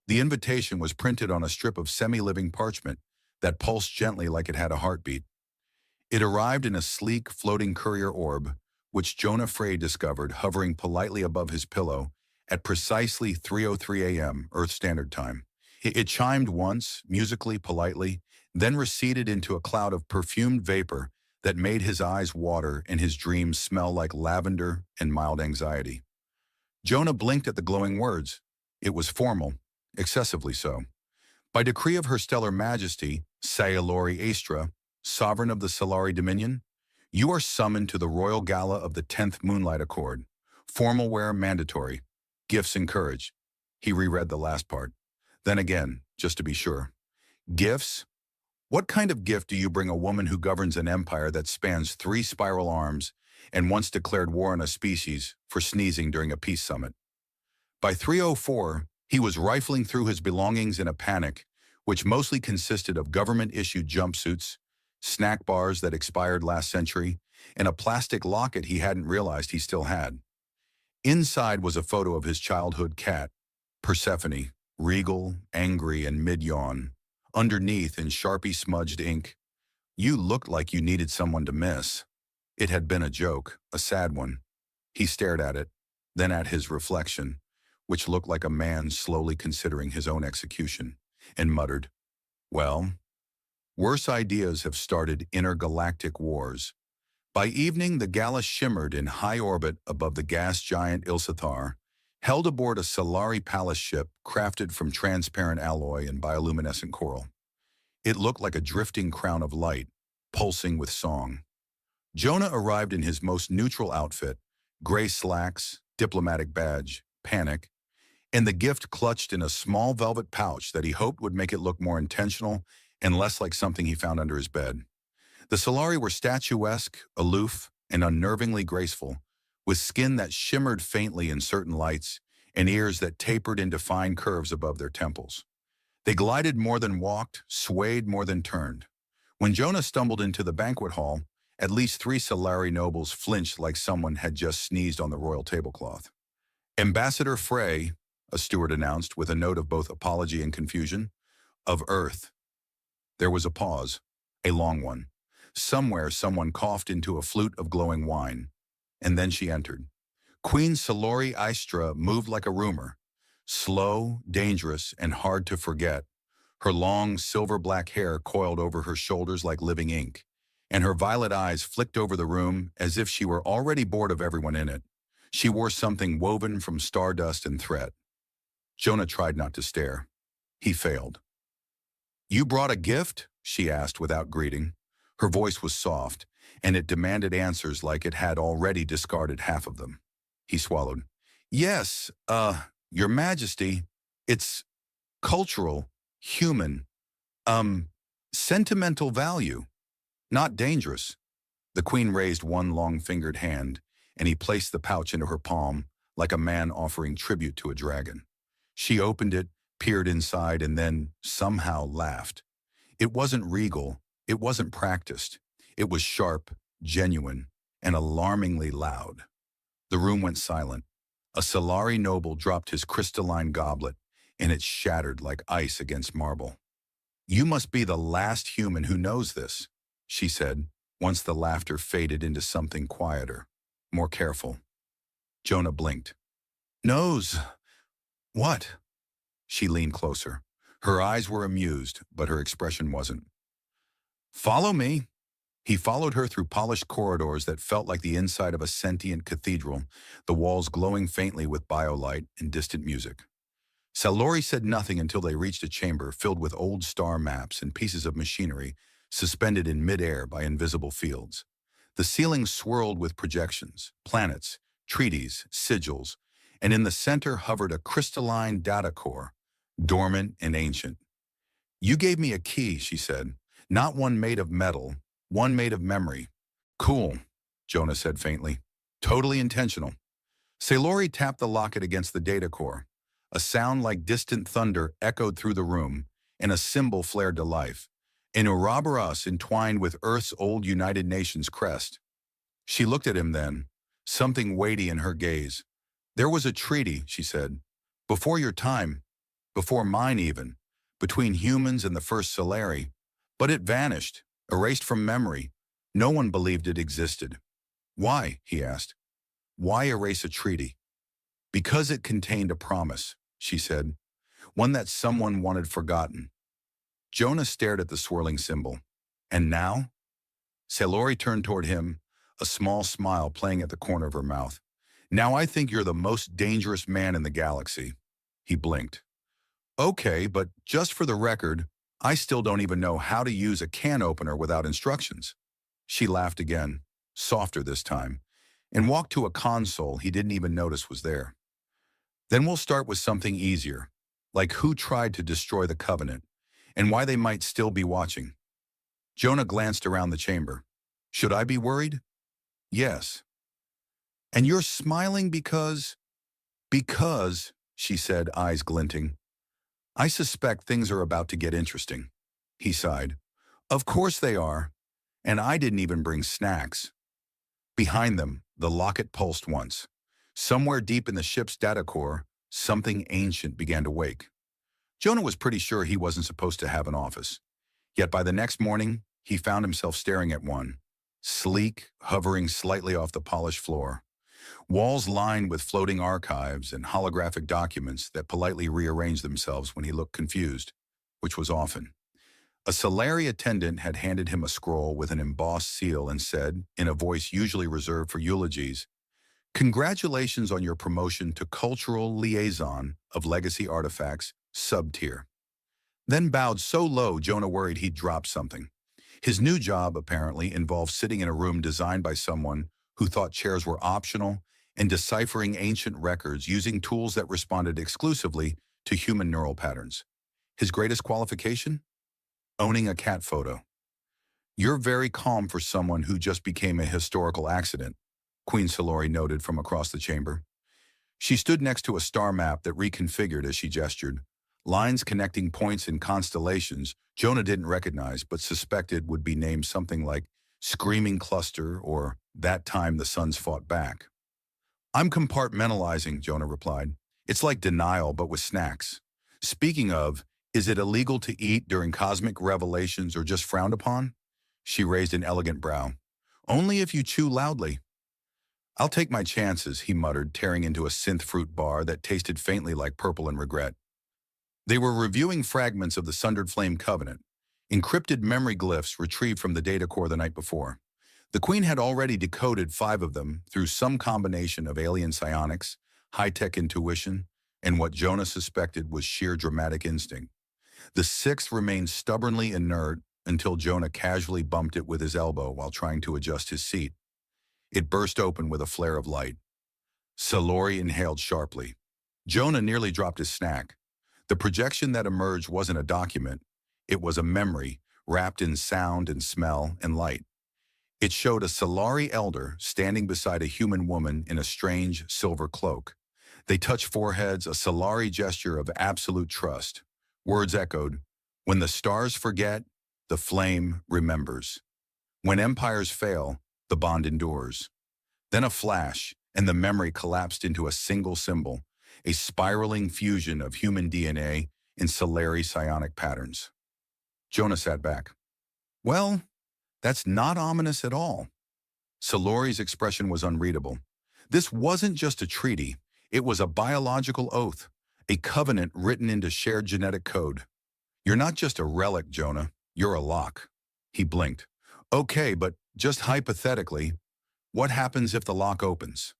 The invitation was printed on a strip of semi-living parchment that pulsed gently like it had a heartbeat. It arrived in a sleek, floating courier orb, which Jonah Frey discovered hovering politely above his pillow at precisely 3:03 a.m. Earth Standard Time. It chimed once, musically, politely, then receded into a cloud of perfumed vapor that made his eyes water and his dreams smell like lavender and mild anxiety. Jonah blinked at the glowing words. It was formal, excessively so. By decree of Her Stellar Majesty, Sayalori Astra, sovereign of the Solari Dominion, you are summoned to the royal gala of the 10th Moonlight Accord. Formal wear mandatory. Gifts encouraged. He reread the last part. Then again, just to be sure. Gifts? What kind of gift do you bring a woman who governs an empire that spans 3 spiral arms and once declared war on a species for sneezing during a peace summit? By 3:04, he was rifling through his belongings in a panic, which mostly consisted of government-issued jumpsuits, snack bars that expired last century, and a plastic locket he hadn't realized he still had. Inside was a photo of his childhood cat, Persephone, regal, angry, and mid-yawn. Underneath, in Sharpie-smudged ink, "You looked like you needed someone to miss." It had been a joke, a sad one. He stared at it, then at his reflection, which looked like a man slowly considering his own execution, and muttered, "Well, worse ideas have started intergalactic wars." By evening, the gala shimmered in high orbit above the gas giant Ilsathar, held aboard a Solari Palace ship crafted from transparent alloy and bioluminescent coral. It looked like a drifting crown of light, pulsing with song. Jonah arrived in his most neutral outfit, gray slacks, diplomatic badge, panic, and the gift clutched in a small velvet pouch that he hoped would make it look more intentional and less like something he found under his bed. The Solari were statuesque, aloof, and unnervingly graceful, with skin that shimmered faintly in certain lights and ears that tapered into fine curves above their temples. They glided more than walked, swayed more than turned. When Jonah stumbled into the banquet hall, at least 3 Solari nobles flinched like someone had just sneezed on the royal tablecloth. "Ambassador Frey," a steward announced with a note of both apology and confusion, "of Earth." There was a pause, a long one. Somewhere someone coughed into a flute of glowing wine, and then she entered. Queen Salori Istra moved like a rumor, slow, dangerous, and hard to forget. Her long, silver-black hair coiled over her shoulders like living ink, and her violet eyes flicked over the room as if she were already bored of everyone in it. She wore something woven from stardust and thread. Jonah tried not to stare. He failed. "You brought a gift?" she asked without greeting. Her voice was soft, and it demanded answers like it had already discarded half of them. He swallowed. "Yes, Your Majesty, it's cultural, human, sentimental value, not dangerous." The queen raised one long-fingered hand, and he placed the pouch into her palm like a man offering tribute to a dragon. She opened it, peered inside, and then somehow laughed. It wasn't regal, it wasn't practiced. It was sharp, genuine, and alarmingly loud. The room went silent. A Solari noble dropped his crystalline goblet, and it shattered like ice against marble. "You must be the last human who knows this," she said, once the laughter faded into something quieter, more careful. Jonah blinked. "Knows what?" She leaned closer. Her eyes were amused, but her expression wasn't. "Follow me." He followed her through polished corridors that felt like the inside of a sentient cathedral, the walls glowing faintly with biolight and distant music. Salori said nothing until they reached a chamber filled with old star maps and pieces of machinery suspended in midair by invisible fields. The ceiling swirled with projections, planets, treaties, sigils, and in the center hovered a crystalline data core, dormant and ancient. "You gave me a key," she said, "not one made of metal, one made of memory." "Cool," Jonah said faintly. "Totally intentional." Salori tapped the locket against the data core. A sound like distant thunder echoed through the room, and a symbol flared to life, an Ouroboros entwined with Earth's old United Nations crest. She looked at him then, something weighty in her gaze. "There was a treaty," she said, "before your time. before mine even, between humans and the first Solari, but it vanished, erased from memory. No one believed it existed. Why? He asked. Why erase a treaty? Because it contained a promise, she said, one that someone wanted forgotten. Jonah stared at the swirling symbol. And now? Salori turned toward him, a small smile playing at the corner of her mouth. Now I think you're the most dangerous man in the galaxy. He blinked. Okay, but just for the record, I still don't even know how to use a can opener without instructions. She laughed again, softer this time, and walked to a console he didn't even notice was there. Then we'll start with something easier, like who tried to destroy the Covenant, and why they might still be watching. Jonah glanced around the chamber. Should I be worried? Yes. And you're smiling because? Because, she said, eyes glinting. I suspect things are about to get interesting. He sighed. Of course they are. And I didn't even bring snacks. Behind them, the locket pulsed once. Somewhere deep in the ship's data core, something ancient began to wake. Jonah was pretty sure he wasn't supposed to have an office. Yet by the next morning, he found himself staring at one, sleek, hovering slightly off the polished floor. Walls lined with floating archives and holographic documents that politely rearranged themselves when he looked confused, which was often. A Solari attendant had handed him a scroll with an embossed seal and said, in a voice usually reserved for eulogies, "Congratulations on your promotion to Cultural Liaison of Legacy Artifacts, Sub-Tier." Then bowed so low Jonah worried he'd dropped something. His new job, apparently, involved sitting in a room designed by someone who thought chairs were optional and deciphering ancient records using tools that responded exclusively to human neural patterns. His greatest qualification? Owning a cat photo. You're very calm for someone who just became a historical accident, Queen Solari noted from across the chamber. She stood next to a star map that reconfigured as she gestured. Lines connecting points in constellations Jonah didn't recognize but suspected would be named something like Screaming Cluster or That Time the Suns Fought Back. I'm compartmentalizing, Jonah replied. It's like denial but with snacks. Speaking of, is it illegal to eat during cosmic revelations or just frowned upon? She raised an elegant brow. Only if you chew loudly. I'll take my chances, he muttered, tearing into a synth fruit bar that tasted faintly like purple and regret. They were reviewing fragments of the Sundered Flame Covenant, encrypted memory glyphs retrieved from the data core the night before. The Queen had already decoded 5 of them through some combination of alien psionics, high-tech intuition, and what Jonah suspected was sheer dramatic instinct. The 6th remained stubbornly inert until Jonah casually bumped it with his elbow while trying to adjust his seat. It burst open with a flare of light. Solari inhaled sharply. Jonah nearly dropped his snack. The projection that emerged wasn't a document. It was a memory, wrapped in sound and smell and light. It showed a Solari elder standing beside a human woman in a strange silver cloak. They touched foreheads, a Solari gesture of absolute trust. Words echoed, "When the stars forget, the flame remembers. When empires fail, the bond endures." Then a flash, and the memory collapsed into a single symbol, a spiraling fusion of human DNA in Solari psionic patterns. Jonah sat back. Well, that's not ominous at all. Solari's expression was unreadable. This wasn't just a treaty, it was a biological oath, a covenant written into shared genetic code. You're not just a relic, Jonah, you're a lock. He blinked. Okay, but just hypothetically, what happens if the lock opens?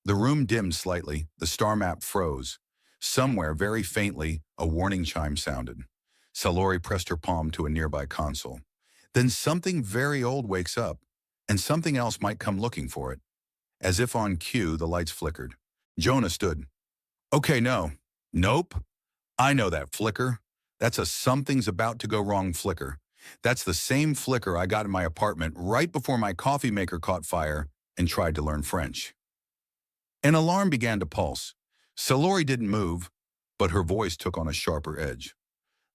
The room dimmed slightly, the star map froze. Somewhere, very faintly, a warning chime sounded. Solari pressed her palm to a nearby console. Then something very old wakes up, and something else might come looking for it. As if on cue, the lights flickered. Jonah stood. Okay, no. Nope. I know that flicker. That's a something's about to go wrong flicker. That's the same flicker I got in my apartment right before my coffee maker caught fire and tried to learn French. An alarm began to pulse. Solari didn't move, but her voice took on a sharper edge.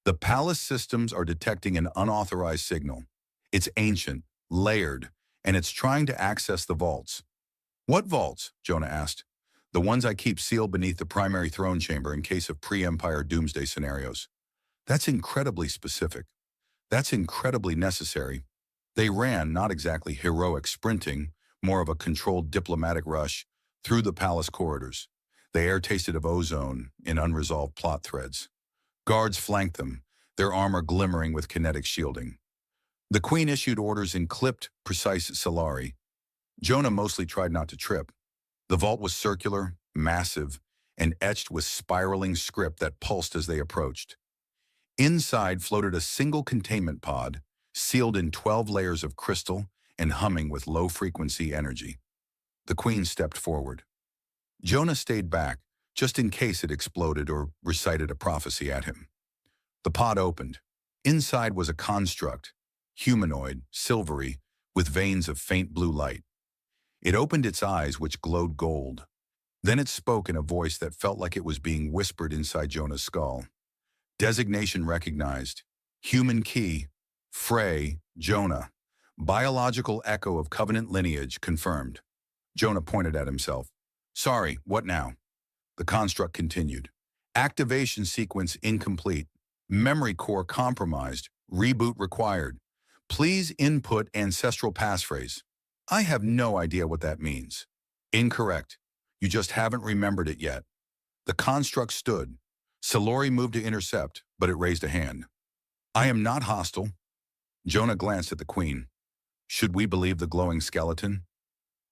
The palace systems are detecting an unauthorized signal. It's ancient, layered, and it's trying to access the vaults. What vaults? Jonah asked. The ones I keep sealed beneath the primary throne chamber in case of pre-Empire doomsday scenarios. That's incredibly specific. That's incredibly necessary. They ran, not exactly heroic sprinting, more of a controlled diplomatic rush, through the palace corridors. The air tasted of ozone in unresolved plot threads. Guards flanked them, their armor glimmering with kinetic shielding. The Queen issued orders in clipped, precise syllari. Jonah mostly tried not to trip. The vault was circular, massive, and etched with spiraling script that pulsed as they approached. Inside floated a single containment pod, sealed in 12 layers of crystal and humming with low-frequency energy. The Queen stepped forward. Jonah stayed back, just in case it exploded or recited a prophecy at him. The pod opened. Inside was a construct, humanoid, silvery, with veins of faint blue light. It opened its eyes, which glowed gold. Then it spoke in a voice that felt like it was being whispered inside Jonah's skull. Designation recognized. Human key. Frey, Jonah. Biological echo of Covenant lineage confirmed. Jonah pointed at himself. Sorry, what now? The construct continued. Activation sequence incomplete. Memory core compromised. Reboot required. Please input ancestral passphrase. I have no idea what that means. Incorrect. You just haven't remembered it yet. The construct stood. Silori moved to intercept, but it raised a hand. I am not hostile. Jonah glanced at the Queen. Should we believe the glowing skeleton?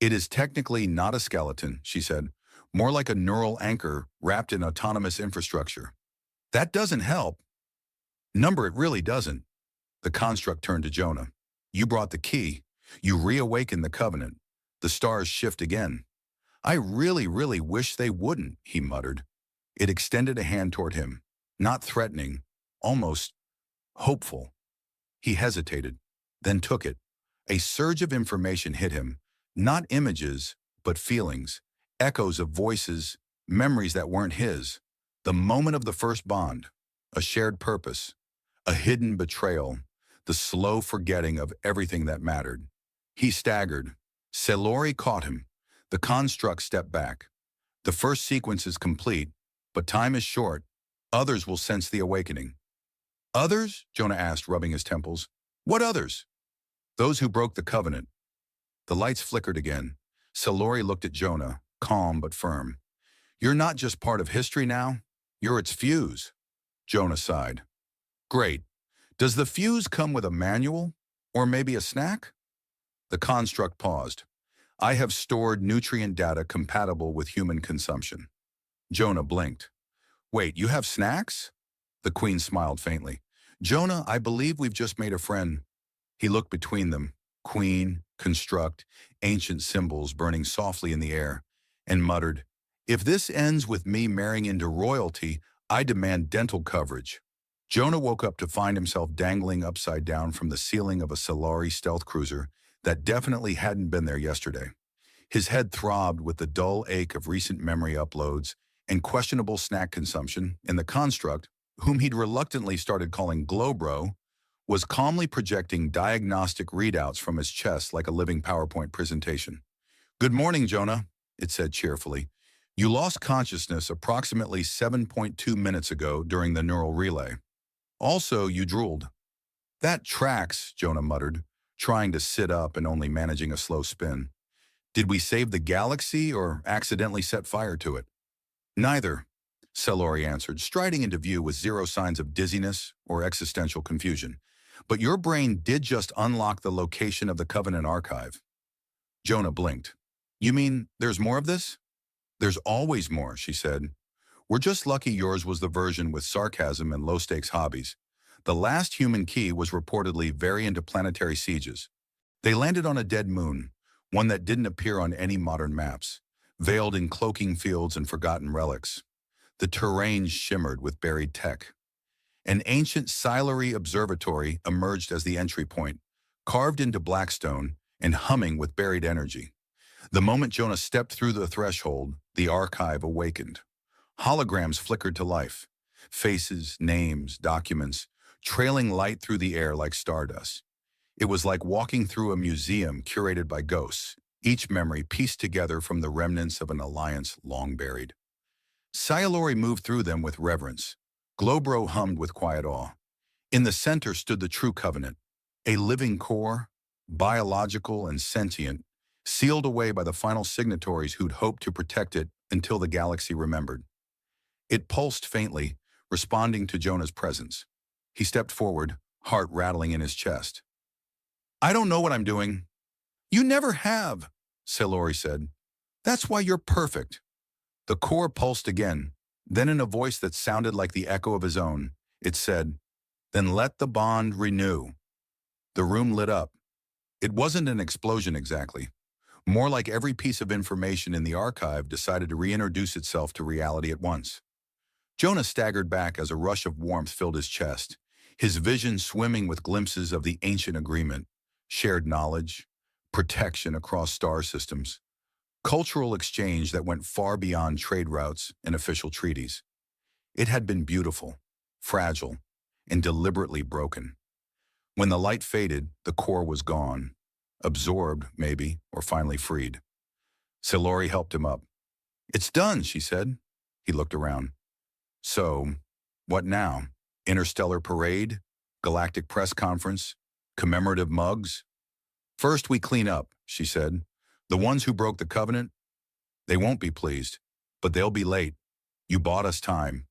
It is technically not a skeleton, she said. More like a neural anchor wrapped in autonomous infrastructure. That doesn't help. Number, it really doesn't. The construct turned to Jonah. You brought the key. You reawakened the Covenant. The stars shift again. I really wish they wouldn't, he muttered. It extended a hand toward him, not threatening, almost hopeful. He hesitated, then took it. A surge of information hit him, not images, but feelings, echoes of voices, memories that weren't his. The moment of the first bond, a shared purpose, a hidden betrayal, the slow forgetting of everything that mattered. He staggered. Silori caught him. The construct stepped back. The first sequence is complete, but time is short. Others will sense the awakening. Others? Jonah asked, rubbing his temples. What others? Those who broke the Covenant. The lights flickered again. Silori looked at Jonah, calm but firm. You're not just part of history now. You're its fuse. Jonah sighed. Great. Does the fuse come with a manual? Or maybe a snack? The construct paused. I have stored nutrient data compatible with human consumption. Jonah blinked. Wait, you have snacks? The Queen smiled faintly. Jonah, I believe we've just made a friend. He looked between them, Queen, construct, ancient symbols burning softly in the air, and muttered, if this ends with me marrying into royalty, I demand dental coverage. Jonah woke up to find himself dangling upside down from the ceiling of a Silari stealth cruiser that definitely hadn't been there yesterday. His head throbbed with the dull ache of recent memory uploads and questionable snack consumption, and the construct, whom he'd reluctantly started calling Glowbro, was calmly projecting diagnostic readouts from his chest like a living PowerPoint presentation. Good morning, Jonah, it said cheerfully. You lost consciousness approximately 7.2 minutes ago during the neural relay. Also, you drooled. That tracks, Jonah muttered, trying to sit up and only managing a slow spin. Did we save the galaxy or accidentally set fire to it? Neither, Silori answered, striding into view with zero signs of dizziness or existential confusion. But your brain did just unlock the location of the Covenant archive. Jonah blinked. You mean there's more of this? There's always more, she said. We're just lucky yours was the version with sarcasm and low-stakes hobbies. The last human key was reportedly very into planetary sieges. They landed on a dead moon, one that didn't appear on any modern maps, veiled in cloaking fields and forgotten relics. The terrain shimmered with buried tech. An ancient Silari observatory emerged as the entry point, carved into blackstone and humming with buried energy. The moment Jonah stepped through the threshold, the archive awakened. Holograms flickered to life. Faces, names, documents, trailing light through the air like stardust. It was like walking through a museum curated by ghosts, each memory pieced together from the remnants of an alliance long buried. Silori moved through them with reverence. Globro hummed with quiet awe. In the center stood the true covenant, a living core, biological and sentient, sealed away by the final signatories who'd hoped to protect it until the galaxy remembered. It pulsed faintly, responding to Jonah's presence. He stepped forward, heart rattling in his chest. "I don't know what I'm doing." "You never have," Silori said. "That's why you're perfect." The core pulsed again. Then in a voice that sounded like the echo of his own, it said, "Then let the bond renew." The room lit up. It wasn't an explosion exactly. More like every piece of information in the archive decided to reintroduce itself to reality at once. Jonah staggered back as a rush of warmth filled his chest, his vision swimming with glimpses of the ancient agreement, shared knowledge, protection across star systems, cultural exchange that went far beyond trade routes and official treaties. It had been beautiful, fragile, and deliberately broken. When the light faded, the core was gone, absorbed, maybe, or finally freed. Silori helped him up. "It's done," she said. He looked around. "So, what now? Interstellar parade? Galactic press conference? Commemorative mugs?" "First we clean up," she said. "The ones who broke the covenant? They won't be pleased, but they'll be late. You bought us time."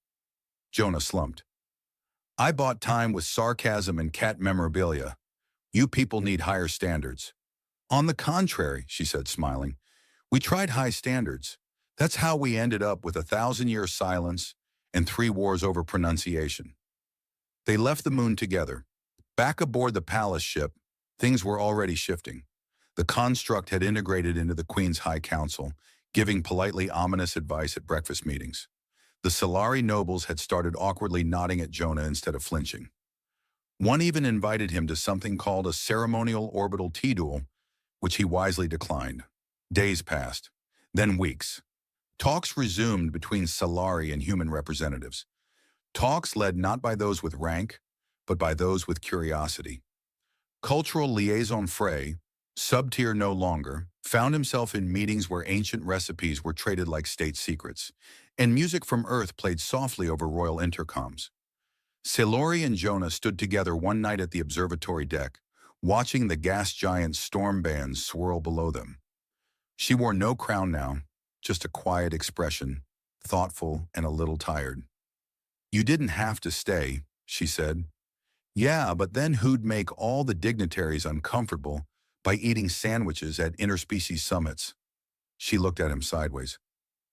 Jonah slumped. "I bought time with sarcasm and cat memorabilia. You people need higher standards." "On the contrary," she said, smiling. "We tried high standards. That's how we ended up with 1,000-year silence and 3 wars over pronunciation." They left the moon together. Back aboard the Palace ship, things were already shifting. The construct had integrated into the Queen's High Council, giving politely ominous advice at breakfast meetings. The Solari nobles had started awkwardly nodding at Jonah instead of flinching. One even invited him to something called a ceremonial orbital tea duel, which he wisely declined. Days passed, then weeks. Talks resumed between Solari and human representatives. Talks led not by those with rank, but by those with curiosity. Cultural liaison Frey, sub-tier no longer, found himself in meetings where ancient recipes were traded like state secrets, and music from Earth played softly over royal intercoms. Silori and Jonah stood together one night at the observatory deck, watching the gas giant storm bands swirl below them. She wore no crown now, just a quiet expression, thoughtful and a little tired. "You didn't have to stay," she said. "Yeah, but then who'd make all the dignitaries uncomfortable by eating sandwiches at interspecies summits?" She looked at him sideways.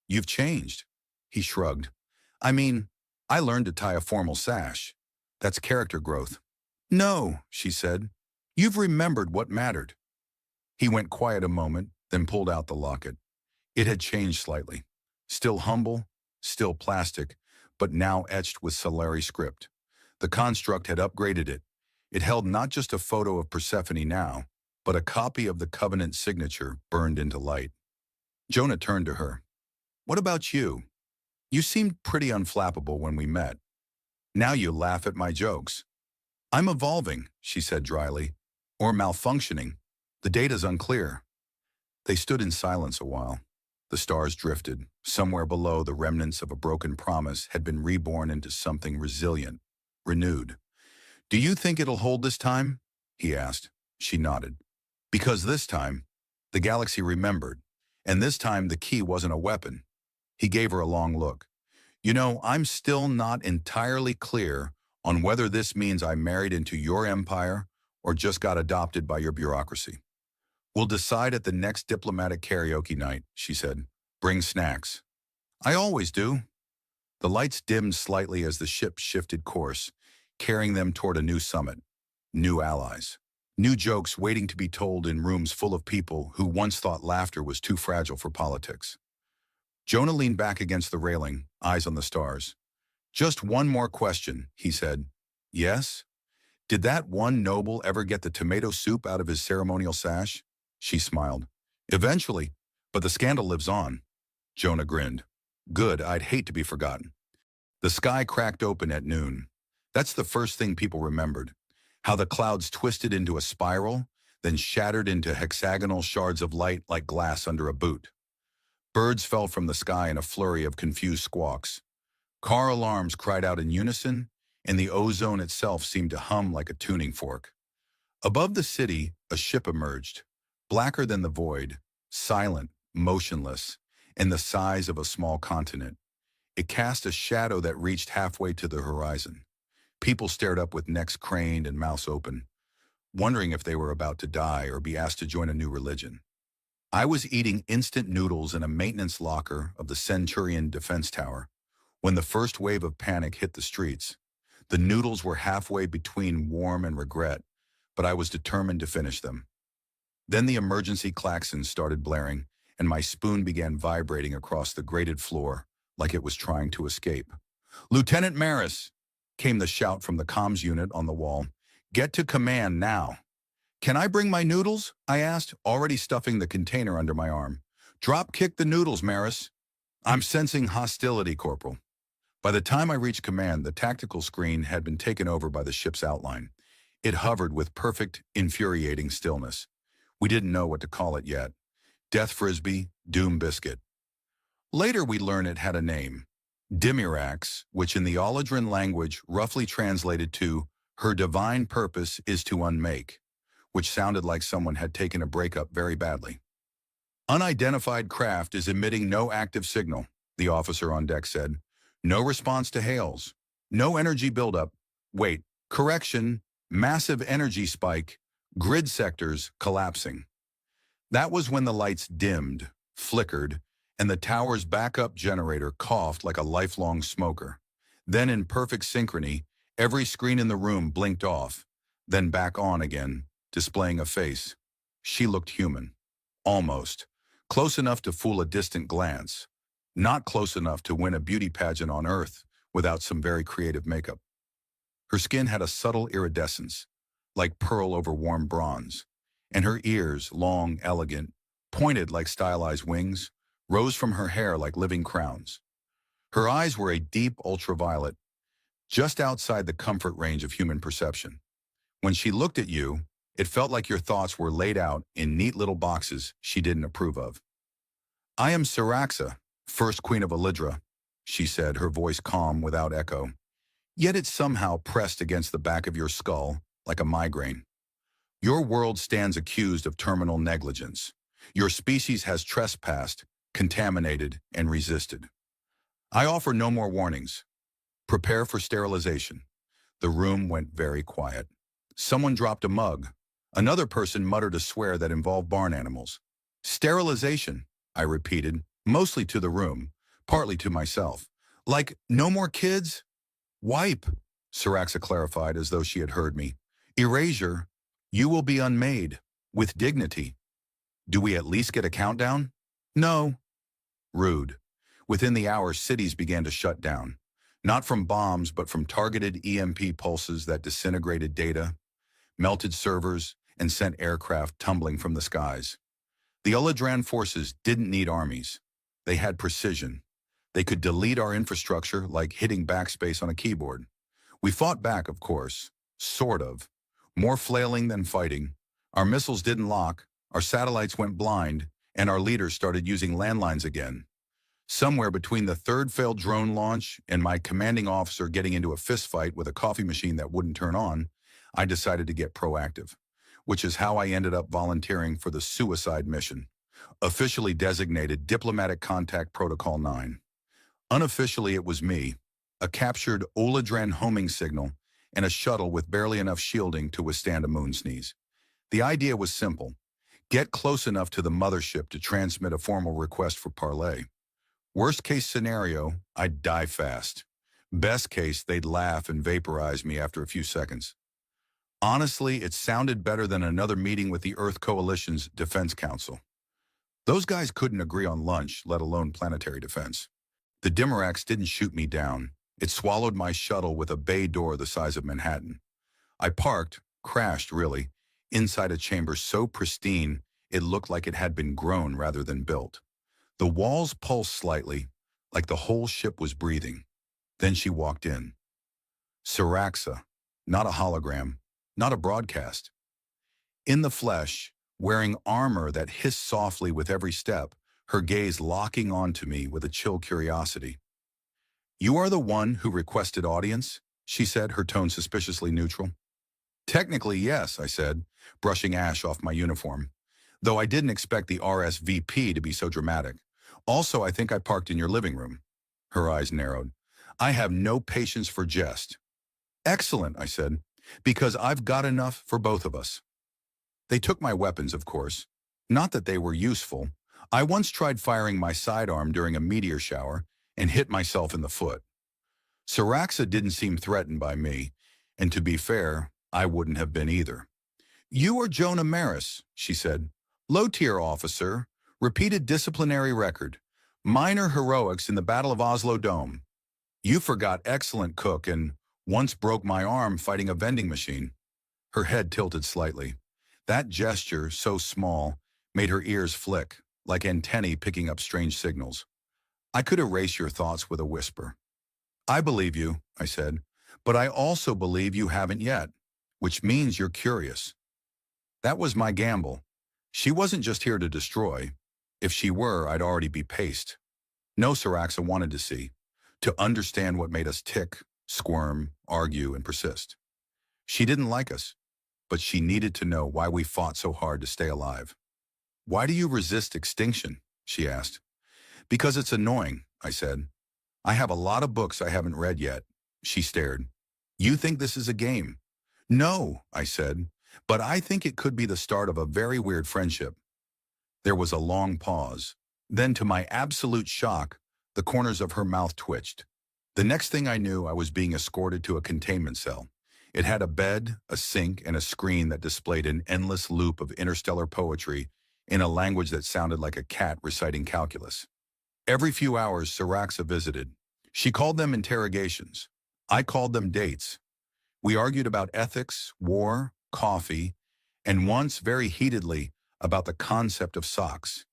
"You've changed." He shrugged. "I mean, I learned to tie a formal sash. That's character growth." "No," she said. "You've remembered what mattered." He went quiet a moment, then pulled out the locket. It had changed slightly. Still humble, still plastic, but now etched with Solari script. The construct had upgraded it. It held not just a photo of Persephone now, but a copy of the Covenant signature burned into light. Jonah turned to her. "What about you? You seemed pretty unflappable when we met. Now you laugh at my jokes." "I'm evolving," she said dryly. "Or malfunctioning. The data's unclear." They stood in silence a while. The stars drifted. Somewhere below, the remnants of a broken promise had been reborn into something resilient, renewed. "Do you think it'll hold this time?" he asked. She nodded. "Because this time, the galaxy remembered, and this time the key wasn't a weapon." He gave her a long look. "You know, I'm still not entirely clear on whether this means I married into your empire or just got adopted by your bureaucracy." "We'll decide at the next diplomatic karaoke night," she said. "Bring snacks." "I always do." The lights dimmed slightly as the ship shifted course, carrying them toward a new summit, new allies, new jokes waiting to be told in rooms full of people who once thought laughter was too fragile for politics. Jonah leaned back against the railing, eyes on the stars. "Just one more question," he said. "Yes? Did that one noble ever get the tomato soup out of his ceremonial sash?" She smiled. "Eventually, but the scandal lives on." Jonah grinned. "Good, I'd hate to be forgotten." The sky cracked open at noon. That's the first thing people remembered. How the clouds twisted into a spiral, then shattered into hexagonal shards of light like glass under a boot. Birds fell from the sky in a flurry of confused squawks. Car alarms cried out in unison, and the ozone itself seemed to hum like a tuning fork. Above the city, a ship emerged, blacker than the void, silent, motionless, and the size of a small continent. It cast a shadow that reached halfway to the horizon. People stared up with necks craned and mouths open, wondering if they were about to die or be asked to join a new religion. I was eating instant noodles in a maintenance locker of the Centurion Defense Tower when the first wave of panic hit the streets. The noodles were halfway between warm and regret, but I was determined to finish them. Then the emergency klaxons started blaring, and my spoon began vibrating across the grated floor like it was trying to escape. "Lieutenant Maris," came the shout from the comms unit on the wall. "Get to command now." "Can I bring my noodles?" I asked, already stuffing the container under my arm. "Drop kick the noodles, Maris." "I'm sensing hostility, Corporal." By the time I reached command, the tactical screen had been taken over by the ship's outline. It hovered with perfect, infuriating stillness. We didn't know what to call it yet. Death Frisbee, Doom Biscuit. Later we learned it had a name. Dimirax, which in the Olodran language roughly translated to "her divine purpose is to unmake," which sounded like someone had taken a breakup very badly. "Unidentified craft is emitting no active signal," the officer on deck said. "No response to hails. No energy buildup. Wait, correction, massive energy spike. Grid sectors collapsing." That was when the lights dimmed, flickered, and the tower's backup generator coughed like a lifelong smoker. Then in perfect synchrony, every screen in the room blinked off, then back on again, displaying a face. She looked human. Almost. Close enough to fool a distant glance. Not close enough to win a beauty pageant on Earth without some very creative makeup. Her skin had a subtle iridescence, like pearl over warm bronze, and her ears, long, elegant, pointed like stylized wings, rose from her hair like living crowns. Her eyes were a deep ultraviolet, just outside the comfort range of human perception. When she looked at you, it felt like your thoughts were laid out in neat little boxes she didn't approve of. "I am Siraxa, first queen of Elidra," she said, her voice calm without echo. Yet it somehow pressed against the back of your skull like a migraine. "Your world stands accused of terminal negligence. Your species has trespassed, contaminated, and resisted. I offer no more warnings. Prepare for sterilization." The room went very quiet. Someone dropped a mug. Another person muttered a swear that involved barn animals. "Sterilization," I repeated, mostly to the room, partly to myself. "Like, no more kids?" "Wipe," Siraxa clarified as though she had heard me. "Erasure. You will be unmade, with dignity." "Do we at least get a countdown?" "No." Rude. Within the hour, cities began to shut down. Not from bombs, but from targeted EMP pulses that disintegrated data, melted servers, and sent aircraft tumbling from the skies. The Olodran forces didn't need armies. They had precision. They could delete our infrastructure like hitting backspace on a keyboard. We fought back, of course. Sort of. More flailing than fighting. Our missiles didn't lock, our satellites went blind, and our leaders started using landlines again. Somewhere between the third failed drone launch and my commanding officer getting into a fistfight with a coffee machine that wouldn't turn on, I decided to get proactive, which is how I ended up volunteering for the suicide mission, officially designated Diplomatic Contact Protocol 9. Unofficially, it was me, a captured Olodran homing signal, and a shuttle with barely enough shielding to withstand a moon sneeze. The idea was simple. Get close enough to the mothership to transmit a formal request for parley. Worst case scenario, I'd die fast. Best case, they'd laugh and vaporize me after a few seconds. Honestly, it sounded better than another meeting with the Earth Coalition's Defense Council. Those guys couldn't agree on lunch, let alone planetary defense. The Dimirax didn't shoot me down. It swallowed my shuttle with a bay door the size of Manhattan. I parked, crashed really, inside a chamber so pristine it looked like it had been grown rather than built. The walls pulsed slightly, like the whole ship was breathing. Then she walked in. Siraxa, not a hologram, not a broadcast. In the flesh, wearing armor that hissed softly with every step, her gaze locking onto me with a chill curiosity. "You are the one who requested audience?" she said, her tone suspiciously neutral. "Technically, yes," I said, brushing ash off my uniform, though I didn't expect the RSVP to be so dramatic. "Also, I think I parked in your living room." Her eyes narrowed. "I have no patience for jest." "Excellent," I said, "because I've got enough for both of us." They took my weapons, of course. Not that they were useful. I once tried firing my sidearm during a meteor shower and hit myself in the foot. Saraxa didn't seem threatened by me, and to be fair, I wouldn't have been either. "You are Jonah Maris," she said. "Low-tier officer, repeated disciplinary record, minor heroics in the Battle of Oslo Dome. You forgot excellent cook and once broke my arm fighting a vending machine." Her head tilted slightly. That gesture, so small, made her ears flick, like antennae picking up strange signals. "I could erase your thoughts with a whisper." "I believe you," I said, "but I also believe you haven't yet, which means you're curious." That was my gamble. She wasn't just here to destroy. If she were, I'd already be paced. No, Saraxa wanted to see, to understand what made us tick, squirm, argue, and persist. She didn't like us, but she needed to know why we fought so hard to stay alive. "Why do you resist extinction?" she asked. "Because it's annoying," I said. "I have a lot of books I haven't read yet." She stared. "You think this is a game?" "No," I said, "but I think it could be the start of a very weird friendship." There was a long pause. Then, to my absolute shock, the corners of her mouth twitched. The next thing I knew, I was being escorted to a containment cell. It had a bed, a sink, and a screen that displayed an endless loop of interstellar poetry in a language that sounded like a cat reciting calculus. Every few hours, Saraxa visited. She called them interrogations. I called them dates. We argued about ethics, war, coffee, and once, very heatedly, about the concept of socks.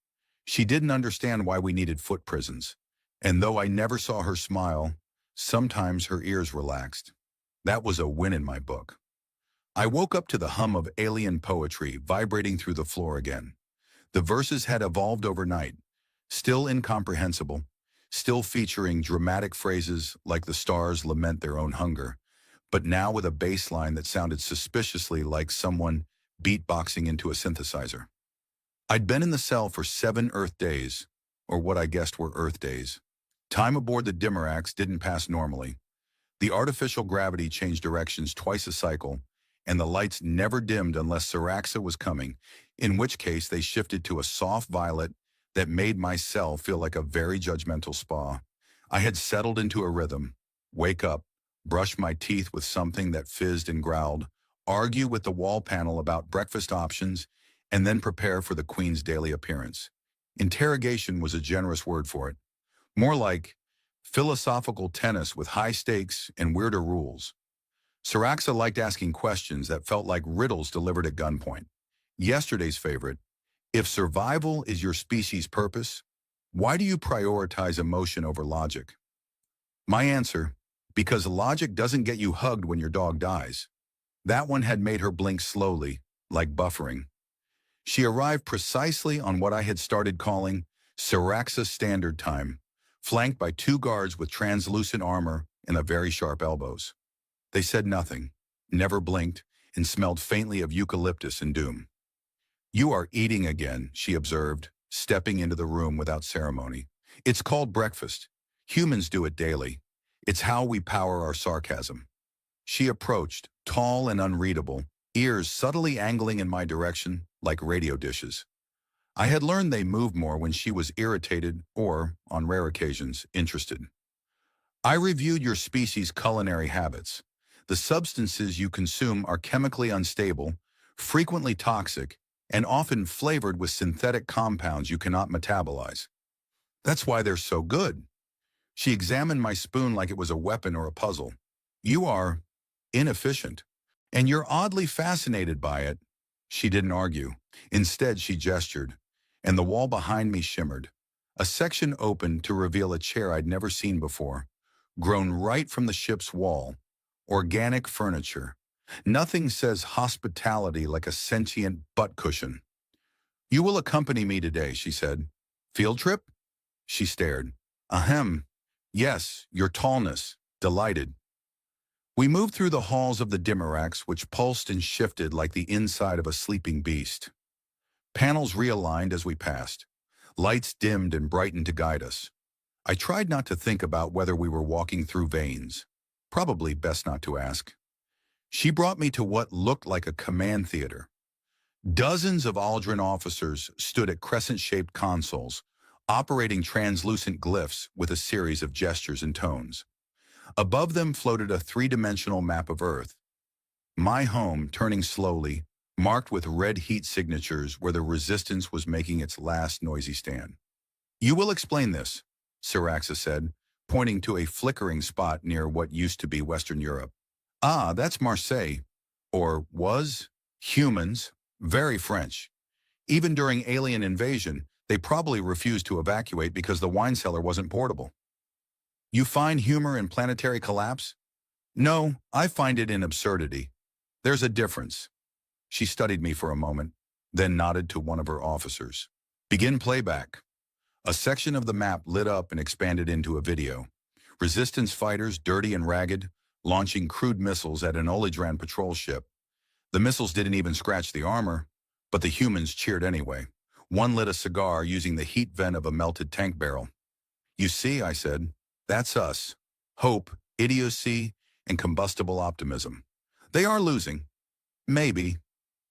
She didn't understand why we needed foot prisons, and though I never saw her smile, sometimes her ears relaxed. That was a win in my book. I woke up to the hum of alien poetry vibrating through the floor again. The verses had evolved overnight, still incomprehensible, still featuring dramatic phrases like "the stars lament their own hunger," but now with a bass line that sounded suspiciously like someone beatboxing into a synthesizer. I'd been in the cell for 7 Earth days, or what I guessed were Earth days. Time aboard the Dimerax didn't pass normally. The artificial gravity changed directions twice a cycle, and the lights never dimmed unless Saraxa was coming, in which case they shifted to a soft violet that made my cell feel like a very judgmental spa. I had settled into a rhythm: wake up, brush my teeth with something that fizzed and growled, argue with the wall panel about breakfast options, and then prepare for the Queen's daily appearance. Interrogation was a generous word for it. More like philosophical tennis with high stakes and weirder rules. Saraxa liked asking questions that felt like riddles delivered at gunpoint. Yesterday's favorite: if survival is your species' purpose, why do you prioritize emotion over logic? My answer: because logic doesn't get you hugged when your dog dies. That one had made her blink slowly, like buffering. She arrived precisely on what I had started calling Saraxa Standard Time, flanked by 2 guards with translucent armor and a very sharp elbows. They said nothing, never blinked, and smelled faintly of eucalyptus and doom. "You are eating again," she observed, stepping into the room without ceremony. "It's called breakfast. Humans do it daily. It's how we power our sarcasm." She approached, tall and unreadable, ears subtly angling in my direction like radio dishes. I had learned they moved more when she was irritated or, on rare occasions, interested. "I reviewed your species' culinary habits. The substances you consume are chemically unstable, frequently toxic, and often flavored with synthetic compounds you cannot metabolize. That's why they're so good." She examined my spoon like it was a weapon or a puzzle. "You are inefficient, and you're oddly fascinated by it." She didn't argue. Instead, she gestured, and the wall behind me shimmered. A section opened to reveal a chair I'd never seen before, grown right from the ship's wall. Organic furniture, Nothing says hospitality like a sentient butt cushion. You will accompany me today, she said. Field trip? She stared. Ahem. Yes, your tallness. Delighted. We moved through the halls of the Dimarax, which pulsed and shifted like the inside of a sleeping beast. Panels realigned as we passed. Lights dimmed and brightened to guide us. I tried not to think about whether we were walking through veins. Probably best not to ask. She brought me to what looked like a command theater. Dozens of Aldrin officers stood at crescent-shaped consoles, operating translucent glyphs with a series of gestures and tones. Above them floated a three-dimensional map of Earth. My home, turning slowly, marked with red heat signatures where the resistance was making its last noisy stand. You will explain this, Siraxa said, pointing to a flickering spot near what used to be Western Europe. Ah, that's Marseille. Or was? Humans. Very French. Even during alien invasion, they probably refused to evacuate because the wine cellar wasn't portable. You find humor in planetary collapse? No, I find it in absurdity. There's a difference. She studied me for a moment, then nodded to one of her officers. Begin playback. A section of the map lit up and expanded into a video. Resistance fighters, dirty and ragged, launching crude missiles at an Olidran patrol ship. The missiles didn't even scratch the armor, but the humans cheered anyway. One lit a cigar using the heat vent of a melted tank barrel. You see, I said, that's us. Hope, idiocy, and combustible optimism. They are losing. Maybe,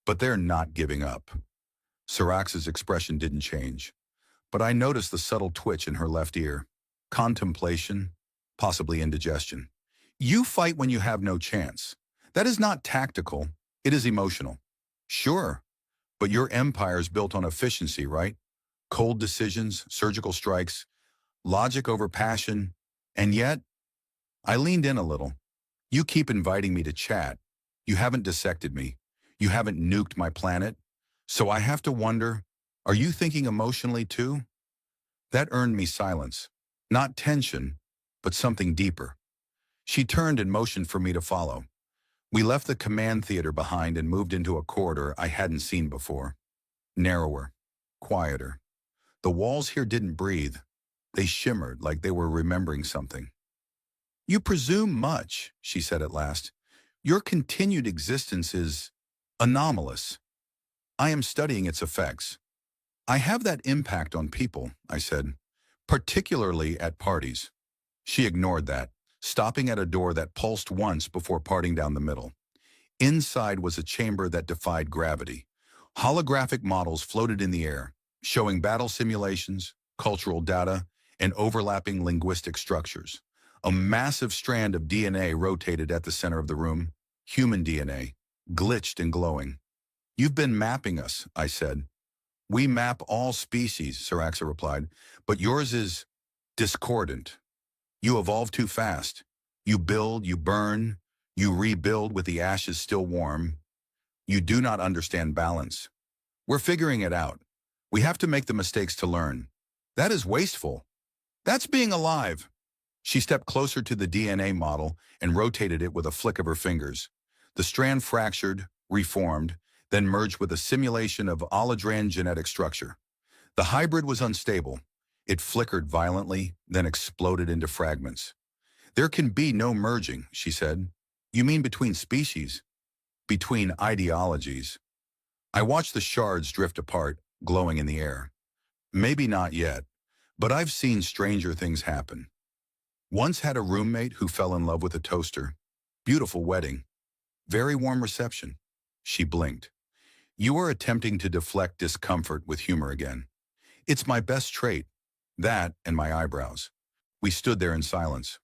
but they're not giving up. Sirax's expression didn't change, but I noticed the subtle twitch in her left ear. Contemplation, possibly indigestion. You fight when you have no chance. That is not tactical, it is emotional. Sure, but your empire's built on efficiency, right? Cold decisions, surgical strikes, logic over passion, and yet, I leaned in a little. You keep inviting me to chat. You haven't dissected me. You haven't nuked my planet. So I have to wonder, are you thinking emotionally too? That earned me silence. Not tension, but something deeper. She turned and motioned for me to follow. We left the command theater behind and moved into a corridor I hadn't seen before. Narrower, quieter. The walls here didn't breathe. They shimmered like they were remembering something. You presume much, she said at last. Your continued existence is anomalous. I am studying its effects. I have that impact on people, I said, particularly at parties. She ignored that, stopping at a door that pulsed once before parting down the middle. Inside was a chamber that defied gravity. Holographic models floated in the air, showing battle simulations, cultural data, and overlapping linguistic structures. A massive strand of DNA rotated at the center of the room, human DNA, glitched and glowing. You've been mapping us, I said. We map all species, Siraxa replied, but yours is discordant. You evolve too fast. You build, you burn, you rebuild with the ashes still warm. You do not understand balance. We're figuring it out. We have to make the mistakes to learn. That is wasteful. That's being alive. She stepped closer to the DNA model and rotated it with a flick of her fingers. The strand fractured, reformed, then merged with a simulation of Olidran genetic structure. The hybrid was unstable. It flickered violently, then exploded into fragments. There can be no merging, she said. You mean between species? Between ideologies. I watched the shards drift apart, glowing in the air. Maybe not yet, but I've seen stranger things happen. Once had a roommate who fell in love with a toaster. Beautiful wedding. Very warm reception. She blinked. You are attempting to deflect discomfort with humor again. It's my best trait. That and my eyebrows. We stood there in silence.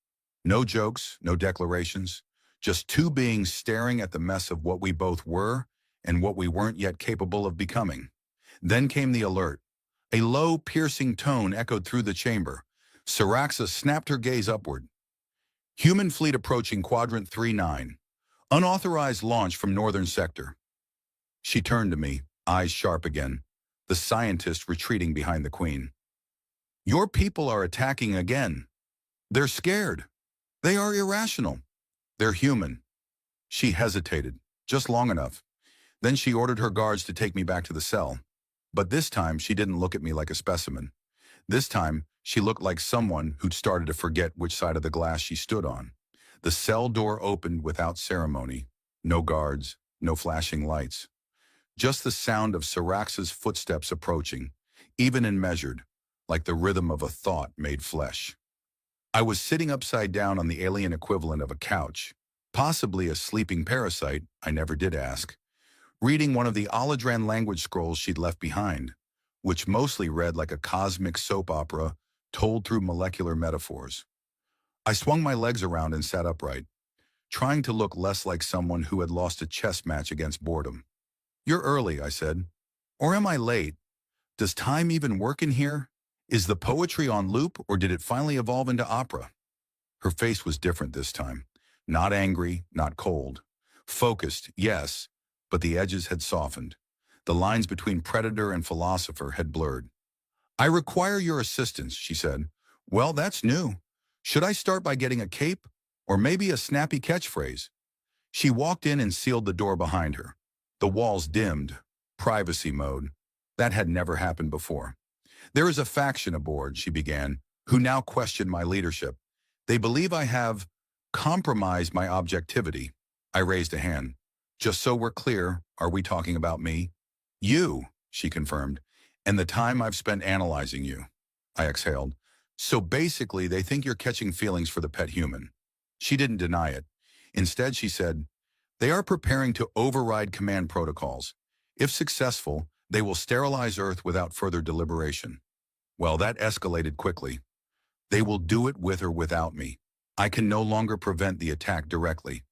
No jokes, no declarations. Just two beings staring at the mess of what we both were and what we weren't yet capable of becoming. Then came the alert. A low, piercing tone echoed through the chamber. Siraxa snapped her gaze upward. Human fleet approaching Quadrant 39. Unauthorized launch from northern sector. She turned to me, eyes sharp again, the scientist retreating behind the queen. Your people are attacking again. They're scared. They are irrational. They're human. She hesitated, just long enough. Then she ordered her guards to take me back to the cell. But this time, she didn't look at me like a specimen. This time, she looked like someone who'd started to forget which side of the glass she stood on. The cell door opened without ceremony. No guards, no flashing lights. Just the sound of Sirax's footsteps approaching, even and measured, like the rhythm of a thought made flesh. I was sitting upside down on the alien equivalent of a couch, possibly a sleeping parasite, I never did ask, reading one of the Olodran language scrolls she'd left behind, which mostly read like a cosmic soap opera told through molecular metaphors. I swung my legs around and sat upright, trying to look less like someone who had lost a chess match against boredom. "You're early," I said. "Or am I late? Does time even work in here? Is the poetry on loop, or did it finally evolve into opera?" Her face was different this time. Not angry, not cold. Focused, yes, but the edges had softened. The lines between predator and philosopher had blurred. "I require your assistance," she said. "Well, that's new. Should I start by getting a cape? Or maybe a snappy catchphrase?" She walked in and sealed the door behind her. The walls dimmed. Privacy mode. That had never happened before. "There is a faction aboard," she began, "who now question my leadership. They believe I have compromised my objectivity." I raised a hand. "Just so we're clear, are we talking about me?" "You," she confirmed, "and the time I've spent analyzing you." I exhaled. "So basically, they think you're catching feelings for the pet human." She didn't deny it. Instead, she said, "They are preparing to override command protocols. If successful, they will sterilize Earth without further deliberation." Well, that escalated quickly. "They will do it with or without me. I can no longer prevent the attack directly.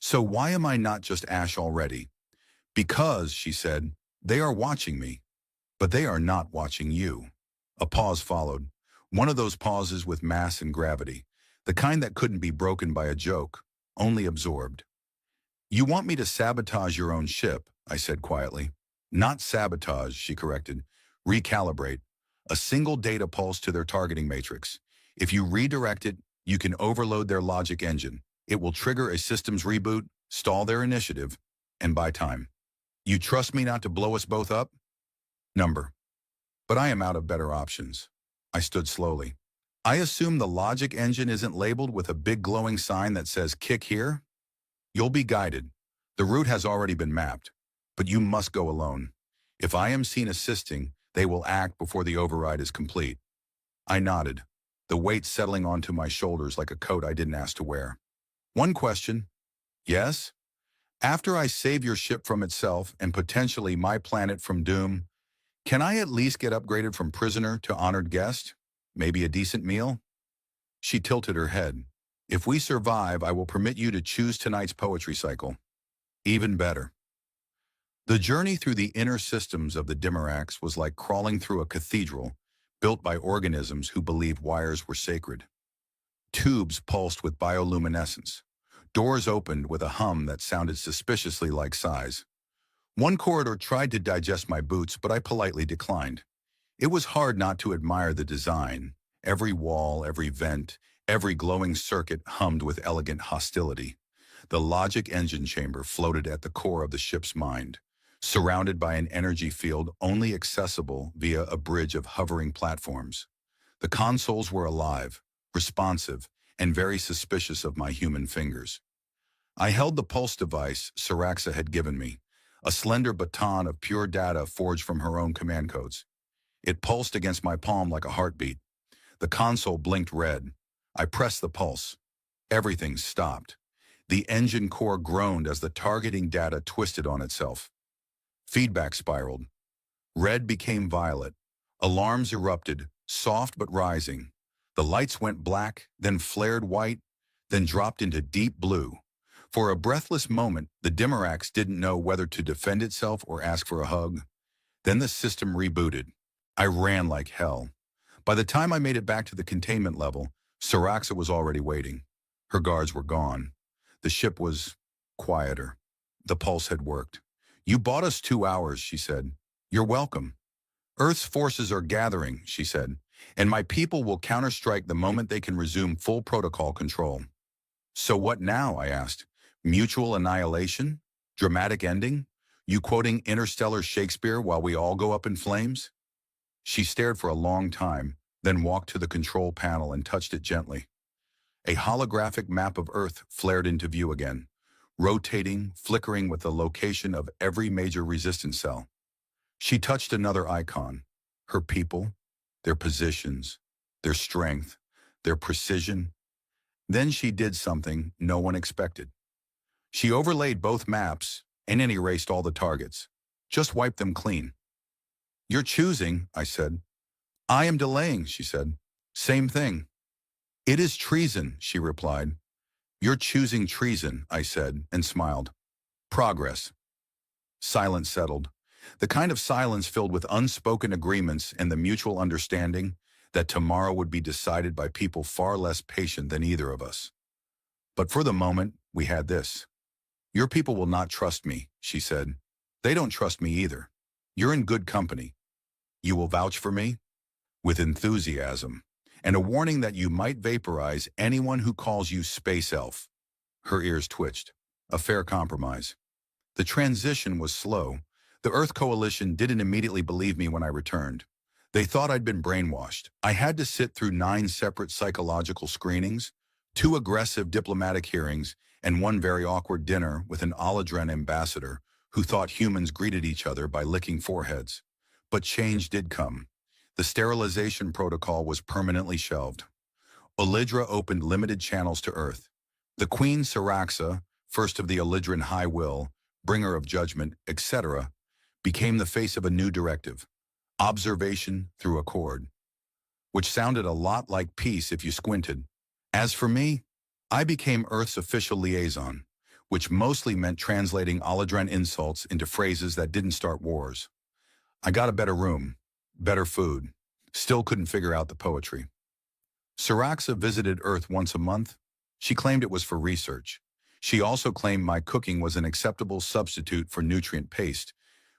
So why am I not just Ash already?" "Because," she said, "they are watching me. But they are not watching you." A pause followed. One of those pauses with mass and gravity. The kind that couldn't be broken by a joke, only absorbed. "You want me to sabotage your own ship," I said quietly. "Not sabotage," she corrected. "Recalibrate. A single data pulse to their targeting matrix. If you redirect it, you can overload their logic engine. It will trigger a systems reboot, stall their initiative, and buy time. You trust me not to blow us both up?" Number. But I am out of better options. I stood slowly. "I assume the logic engine isn't labeled with a big glowing sign that says 'kick here'? You'll be guided. The route has already been mapped. But you must go alone. If I am seen assisting, they will act before the override is complete." I nodded, the weight settling onto my shoulders like a coat I didn't ask to wear. "One question." "Yes?" "After I save your ship from itself and potentially my planet from doom, can I at least get upgraded from prisoner to honored guest? Maybe a decent meal?" She tilted her head. "If we survive, I will permit you to choose tonight's poetry cycle." Even better. The journey through the inner systems of the Dimerax was like crawling through a cathedral built by organisms who believed wires were sacred. Tubes pulsed with bioluminescence. Doors opened with a hum that sounded suspiciously like sighs. One corridor tried to digest my boots, but I politely declined. It was hard not to admire the design. Every wall, every vent, every glowing circuit hummed with elegant hostility. The logic engine chamber floated at the core of the ship's mind, surrounded by an energy field only accessible via a bridge of hovering platforms. The consoles were alive, responsive, and very suspicious of my human fingers. I held the pulse device Siraxa had given me, a slender baton of pure data forged from her own command codes. It pulsed against my palm like a heartbeat. The console blinked red. I pressed the pulse. Everything stopped. The engine core groaned as the targeting data twisted on itself. Feedback spiraled. Red became violet. Alarms erupted, soft but rising. The lights went black, then flared white, then dropped into deep blue. For a breathless moment, the Dimerax didn't know whether to defend itself or ask for a hug. Then the system rebooted. I ran like hell. By the time I made it back to the containment level, Siraxa was already waiting. Her guards were gone. The ship was quieter. The pulse had worked. "You bought us 2 hours," she said. "You're welcome." "Earth's forces are gathering," she said, "and my people will counterstrike the moment they can resume full protocol control." "So what now?" I asked. Mutual annihilation? Dramatic ending? You quoting interstellar Shakespeare while we all go up in flames? She stared for a long time, then walked to the control panel and touched it gently. A holographic map of Earth flared into view again, rotating, flickering with the location of every major resistance cell. She touched another icon, her people, their positions, their strength, their precision. Then she did something no one expected. She overlaid both maps and then erased all the targets. Just wiped them clean. You're choosing, I said. I am delaying, she said. Same thing. It is treason, she replied. You're choosing treason, I said, and smiled. Progress. Silence settled. The kind of silence filled with unspoken agreements and the mutual understanding that tomorrow would be decided by people far less patient than either of us. But for the moment, we had this. Your people will not trust me, she said. They don't trust me either. You're in good company. You will vouch for me? With enthusiasm, and a warning that you might vaporize anyone who calls you space elf. Her ears twitched. A fair compromise. The transition was slow. The Earth Coalition didn't immediately believe me when I returned. They thought I'd been brainwashed. I had to sit through 9 separate psychological screenings, 2 aggressive diplomatic hearings, and 1 very awkward dinner with an Olodren ambassador who thought humans greeted each other by licking foreheads. But change did come. The sterilization protocol was permanently shelved. Olydra opened limited channels to Earth. The Queen Saraxa, first of the Olydran High Will, bringer of judgment, etc., became the face of a new directive, observation through accord, which sounded a lot like peace if you squinted. As for me, I became Earth's official liaison, which mostly meant translating Olodran insults into phrases that didn't start wars. I got a better room, better food, still couldn't figure out the poetry. Saraxa visited Earth once a month. She claimed it was for research. She also claimed my cooking was an acceptable substitute for nutrient paste,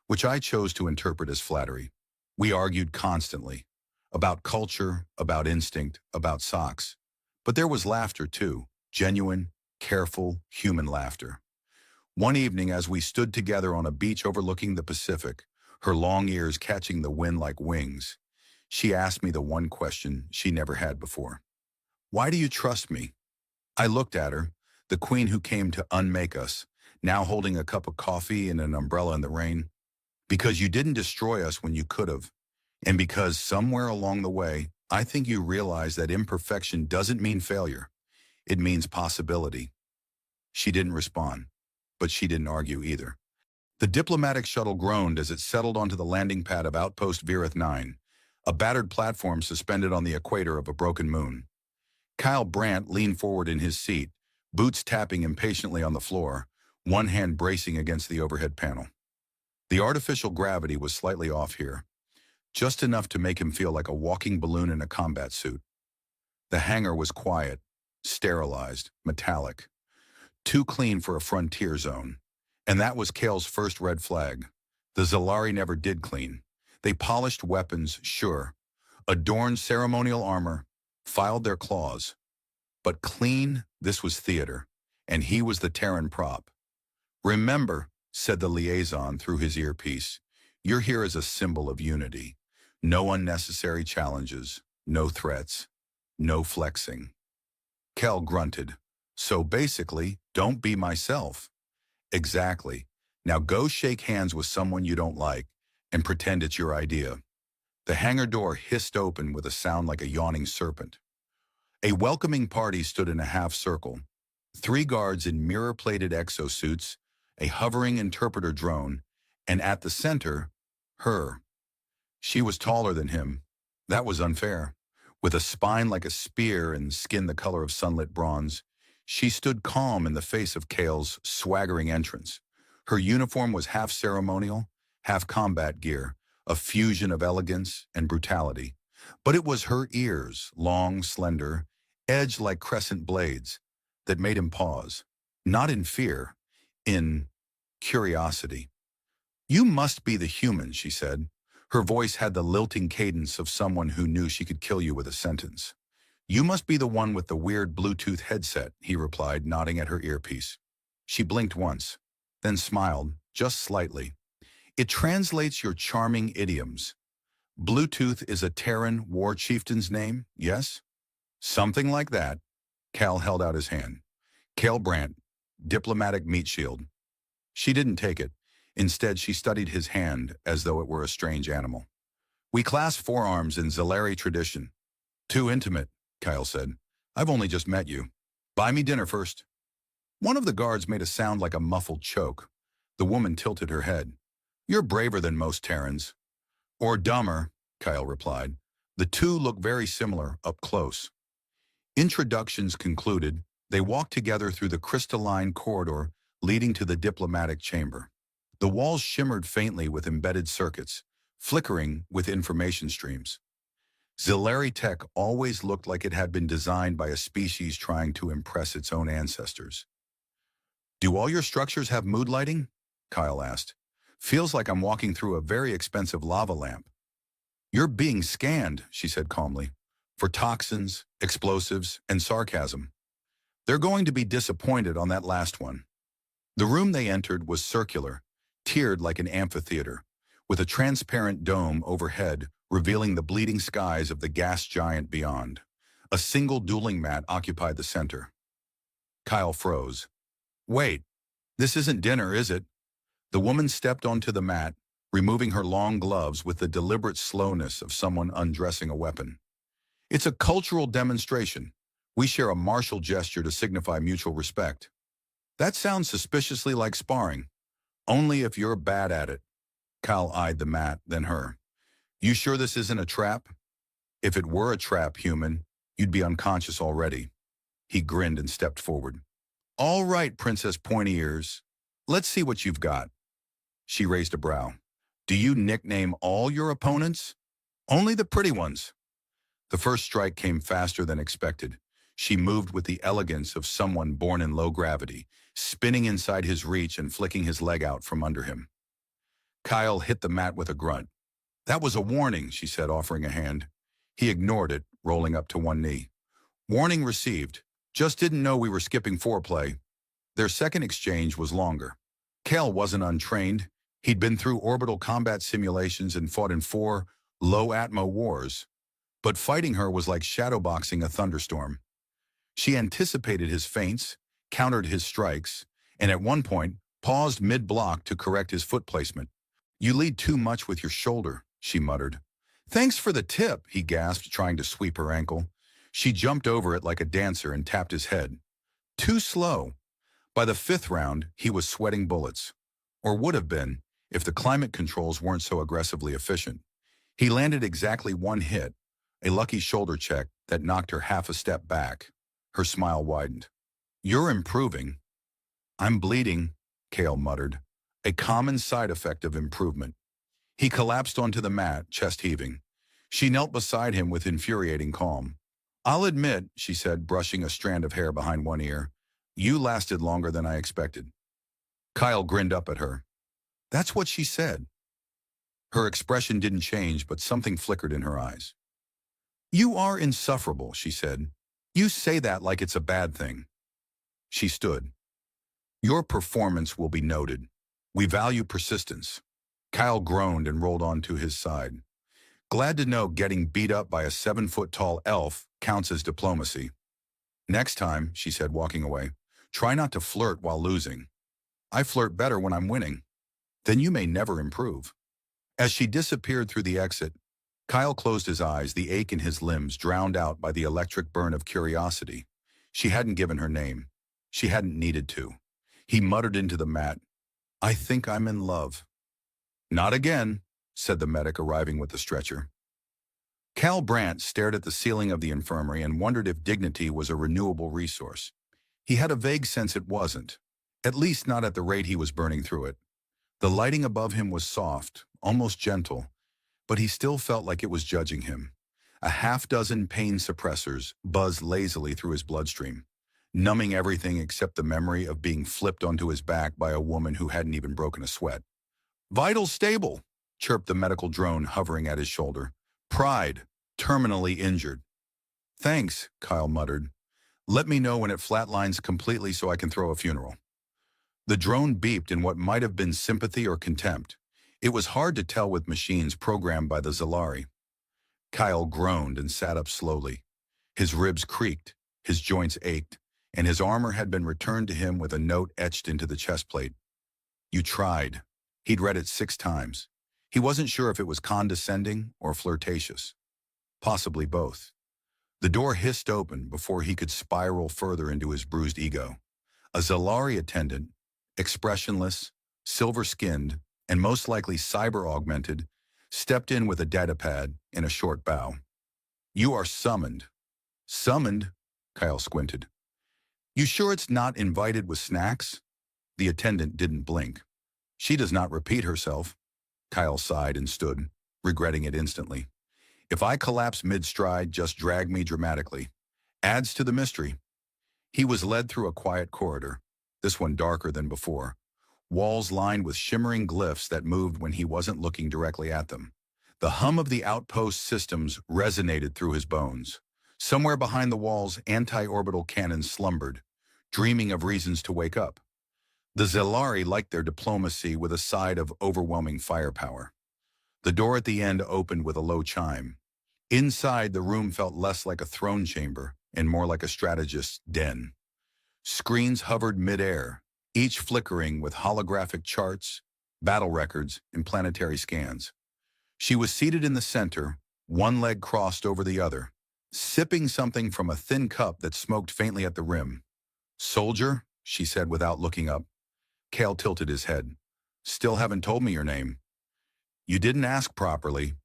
which I chose to interpret as flattery. We argued constantly, about culture, about instinct, about socks. But there was laughter too, genuine, careful, human laughter. One evening as we stood together on a beach overlooking the Pacific, her long ears catching the wind like wings, she asked me the one question she never had before. Why do you trust me? I looked at her, the queen who came to unmake us, now holding a cup of coffee and an umbrella in the rain. Because you didn't destroy us when you could have. And because somewhere along the way, I think you realized that imperfection doesn't mean failure. It means possibility. She didn't respond, but she didn't argue either. The diplomatic shuttle groaned as it settled onto the landing pad of Outpost Virith 9, a battered platform suspended on the equator of a broken moon. Kyle Brandt leaned forward in his seat, boots tapping impatiently on the floor, one hand bracing against the overhead panel. The artificial gravity was slightly off here, just enough to make him feel like a walking balloon in a combat suit. The hangar was quiet, sterilized, metallic, too clean for a frontier zone. And that was Kale's first red flag. The Zalari never did clean. They polished weapons, sure, adorned ceremonial armor, filed their claws. But clean, this was theater, and he was the Terran prop. Remember, said the liaison through his earpiece, you're here as a symbol of unity. No unnecessary challenges, no threats, no flexing. Kel grunted. So basically, don't be myself. Exactly. Now go shake hands with someone you don't like and pretend it's your idea. The hangar door hissed open with a sound like a yawning serpent. A welcoming party stood in a half circle. 3 guards in mirror-plated exosuits, a hovering interpreter drone, and at the center, her. She was taller than him. That was unfair. With a spine like a spear and skin the color of sunlit bronze, she stood calm in the face of Kale's swaggering entrance. Her uniform was half ceremonial, half combat gear, a fusion of elegance and brutality. But it was her ears, long, slender, edged like crescent blades, that made him pause. Not in fear, in curiosity. You must be the human, she said. Her voice had the lilting cadence of someone who knew she could kill you with a sentence. You must be the one with the weird Bluetooth headset, he replied, nodding at her earpiece. She blinked once, then smiled, just slightly. It translates your charming idioms. Bluetooth is a Terran war chieftain's name, yes? Something like that. Cal held out his hand. Cale Brandt, diplomatic meat shield. She didn't take it. Instead, she studied his hand as though it were a strange animal. We clasp forearms in Zalari tradition. Too intimate, Kyle said. I've only just met you. Buy me dinner first. One of the guards made a sound like a muffled choke. The woman tilted her head. You're braver than most Terrans. Or dumber, Kyle replied. The two look very similar up close. Introductions concluded, they walked together through the crystalline corridor leading to the diplomatic chamber. The walls shimmered faintly with embedded circuits, flickering with information streams. Zalari tech always looked like it had been designed by a species trying to impress its own ancestors. Do all your structures have mood lighting? Kyle asked. Feels like I'm walking through a very expensive lava lamp. You're being scanned, she said calmly, for toxins, explosives, and sarcasm. They're going to be disappointed on that last one. The room they entered was circular, tiered like an amphitheater, with a transparent dome overhead revealing the bleeding skies of the gas giant beyond. A single dueling mat occupied the center. Kyle froze. Wait, this isn't dinner, is it? The woman stepped onto the mat, removing her long gloves with the deliberate slowness of someone undressing a weapon. It's a cultural demonstration. We share a martial gesture to signify mutual respect. That sounds suspiciously like sparring. Only if you're bad at it. Kyle eyed the mat, then her. You sure this isn't a trap? If it were a trap, human, you'd be unconscious already. He grinned and stepped forward. All right, Princess Pointy Ears. Let's see what you've got. She raised a brow. Do you nickname all your opponents? Only the pretty ones. The first strike came faster than expected. She moved with the elegance of someone born in low gravity, spinning inside his reach and flicking his leg out from under him. Kyle hit the mat with a grunt. That was a warning, she said, offering a hand. He ignored it, rolling up to one knee. Warning received. Just didn't know we were skipping foreplay. Their second exchange was longer. Kale wasn't untrained. He'd been through orbital combat simulations and fought in 4 low-atmo wars. But fighting her was like shadowboxing a thunderstorm. She anticipated his feints, countered his strikes, and at one point paused mid-block to correct his foot placement. You lead too much with your shoulder, she muttered. Thanks for the tip, he gasped, trying to sweep her ankle. She jumped over it like a dancer and tapped his head. Too slow. By the 5th round, he was sweating bullets. Or would have been, if the climate controls weren't so aggressively efficient. He landed exactly one hit, a lucky shoulder check that knocked her half a step back. Her smile widened. You're improving. I'm bleeding, Kale muttered, a common side effect of improvement. He collapsed onto the mat, chest heaving. She knelt beside him with infuriating calm. I'll admit, she said, brushing a strand of hair behind one ear, you lasted longer than I expected. Kyle grinned up at her. That's what she said. Her expression didn't change, but something flickered in her eyes. You are insufferable, she said. You say that like it's a bad thing. She stood. Your performance will be noted. We value persistence. Kyle groaned and rolled onto his side. Glad to know getting beat up by a 7-foot-tall elf counts as diplomacy. Next time, she said, walking away, try not to flirt while losing. I flirt better when I'm winning. Then you may never improve. As she disappeared through the exit, Kyle closed his eyes, the ache in his limbs drowned out by the electric burn of curiosity. She hadn't given her name. She hadn't needed to. He muttered into the mat, I think I'm in love. Not again, said the medic arriving with the stretcher. Cal Brandt stared at the ceiling of the infirmary and wondered if dignity was a renewable resource. He had a vague sense it wasn't, at least not at the rate he was burning through it. The lighting above him was soft, almost gentle, but he still felt like it was judging him. A half-dozen pain suppressors buzzed lazily through his bloodstream, numbing everything except the memory of being flipped onto his back by a woman who hadn't even broken a sweat. Vitals stable, chirped the medical drone hovering at his shoulder. Pride, terminally injured. Thanks, Kyle muttered. Let me know when it flatlines completely so I can throw a funeral. The drone beeped in what might have been sympathy or contempt. It was hard to tell with machines programmed by the Zalari. Kyle groaned and sat up slowly. His ribs creaked, his joints ached, and his armor had been returned to him with a note etched into the chest plate. You tried. He'd read it 6 times. He wasn't sure if it was condescending or flirtatious. Possibly both. The door hissed open before he could spiral further into his bruised ego. A Zalari attendant, expressionless, silver-skinned, and most likely cyber-augmented, stepped in with a datapad and a short bow. You are summoned. Summoned? Kyle squinted. You sure it's not invited with snacks? The attendant didn't blink. She does not repeat herself. Kyle sighed and stood, regretting it instantly. If I collapse mid-stride, just drag me dramatically. Adds to the mystery. He was led through a quiet corridor, this one darker than before. Walls lined with shimmering glyphs that moved when he wasn't looking directly at them. The hum of the outpost systems resonated through his bones. Somewhere behind the walls, anti-orbital cannons slumbered, dreaming of reasons to wake up. The Zalari liked their diplomacy with a side of overwhelming firepower. The door at the end opened with a low chime. Inside, the room felt less like a throne chamber and more like a strategist's den. Screens hovered mid-air, each flickering with holographic charts, battle records, and planetary scans. She was seated in the center, one leg crossed over the other, sipping something from a thin cup that smoked faintly at the rim. Soldier, she said without looking up. Kale tilted his head. Still haven't told me your name. You didn't ask properly.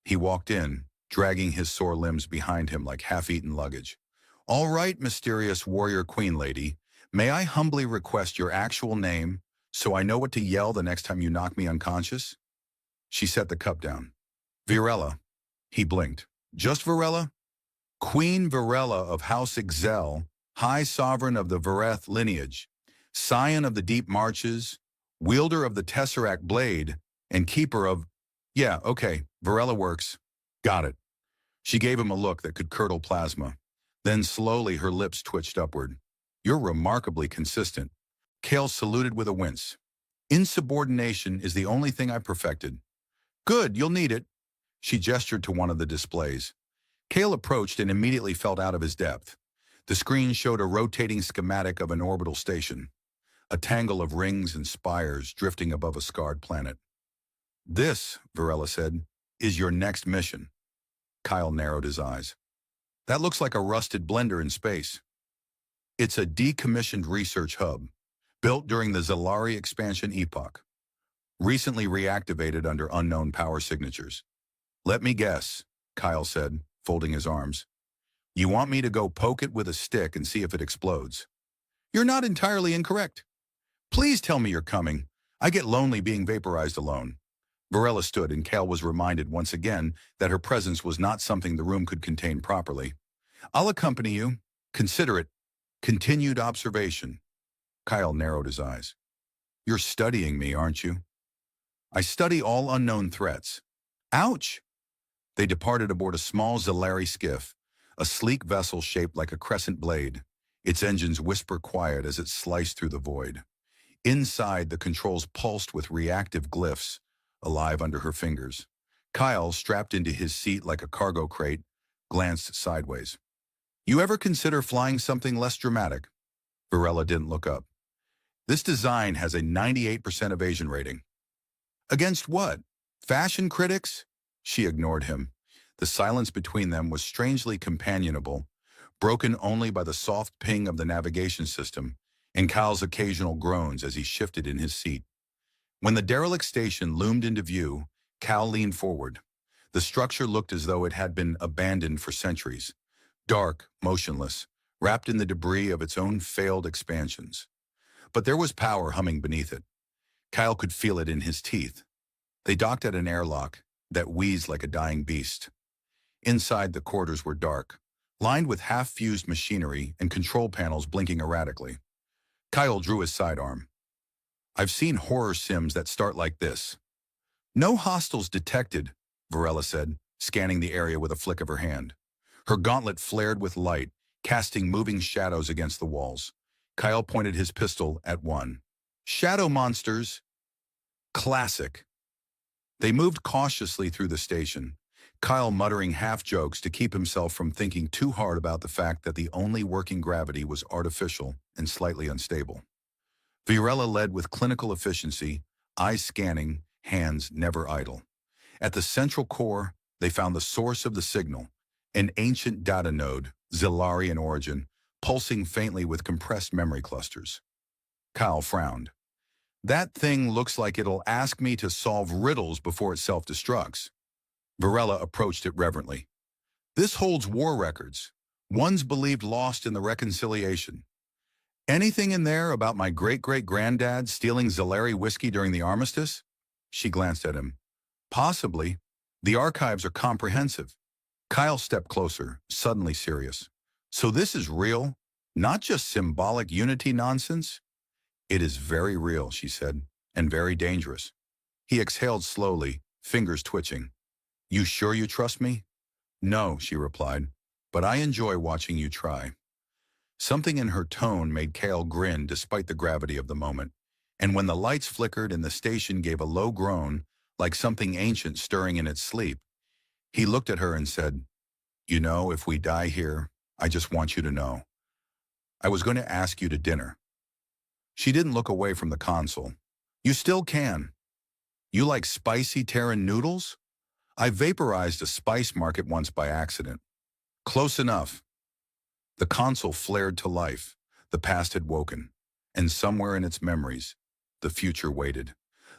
He walked in, dragging his sore limbs behind him like half-eaten luggage. All right, mysterious warrior queen lady, may I humbly request your actual name so I know what to yell the next time you knock me unconscious? She set the cup down. Virella. He blinked. Just Virella? Queen Virella of House Ixel, High Sovereign of the Vareth lineage, Scion of the Deep Marches, wielder of the Tesseract Blade, and keeper of... Yeah, okay, Virella works. Got it. She gave him a look that could curdle plasma. Then slowly her lips twitched upward. You're remarkably consistent. Kale saluted with a wince. Insubordination is the only thing I perfected. Good, you'll need it. She gestured to one of the displays. Kale approached and immediately felt out of his depth. The screen showed a rotating schematic of an orbital station, a tangle of rings and spires drifting above a scarred planet. This, Virella said, is your next mission. Kyle narrowed his eyes. That looks like a rusted blender in space. It's a decommissioned research hub, built during the Zalari expansion epoch, recently reactivated under unknown power signatures. Let me guess, Kyle said, folding his arms. You want me to go poke it with a stick and see if it explodes? You're not entirely incorrect. Please tell me you're coming. I get lonely being vaporized alone. Virella stood, and Kale was reminded once again that her presence was not something the room could contain properly. I'll accompany you. Consider it. Continued observation. Kyle narrowed his eyes. You're studying me, aren't you? I study all unknown threats. Ouch! They departed aboard a small Zalari skiff, a sleek vessel shaped like a crescent blade, its engines whisper quiet as it sliced through the void. Inside, the controls pulsed with reactive glyphs, alive under her fingers. Kyle, strapped into his seat like a cargo crate, glanced sideways. You ever consider flying something less dramatic? Virella didn't look up. This design has a 98% evasion rating. Against what? Fashion critics? She ignored him. The silence between them was strangely companionable, broken only by the soft ping of the navigation system and Kyle's occasional groans as he shifted in his seat. When the derelict station loomed into view, Kyle leaned forward. The structure looked as though it had been abandoned for centuries, dark, motionless, wrapped in the debris of its own failed expansions. But there was power humming beneath it. Kyle could feel it in his teeth. They docked at an airlock that wheezed like a dying beast. Inside, the corridors were dark, lined with half-fused machinery and control panels blinking erratically. Kyle drew his sidearm. I've seen horror sims that start like this. No hostiles detected, Virella said, scanning the area with a flick of her hand. Her gauntlet flared with light, casting moving shadows against the walls. Kyle pointed his pistol at one. Shadow monsters. Classic. They moved cautiously through the station, Kyle muttering half-jokes to keep himself from thinking too hard about the fact that the only working gravity was artificial and slightly unstable. Virella led with clinical efficiency, eyes scanning, hands never idle. At the central core, they found the source of the signal, an ancient data node, Zilari in origin, pulsing faintly with compressed memory clusters. Kyle frowned. That thing looks like it'll ask me to solve riddles before it self-destructs. Virella approached it reverently. This holds war records, ones believed lost in the reconciliation. Anything in there about my great-great-granddad stealing Zilari whiskey during the armistice? She glanced at him. Possibly. The archives are comprehensive. Kyle stepped closer, suddenly serious. So this is real, not just symbolic unity nonsense? It is very real, she said, and very dangerous. He exhaled slowly, fingers twitching. You sure you trust me? No, she replied, but I enjoy watching you try. Something in her tone made Kale grin despite the gravity of the moment, and when the lights flickered and the station gave a low groan, like something ancient stirring in its sleep, he looked at her and said, You know, if we die here, I just want you to know. I was going to ask you to dinner. She didn't look away from the console. You still can. You like spicy Terran noodles? I vaporized a spice market once by accident. Close enough. The console flared to life. The past had woken, and somewhere in its memories, the future waited.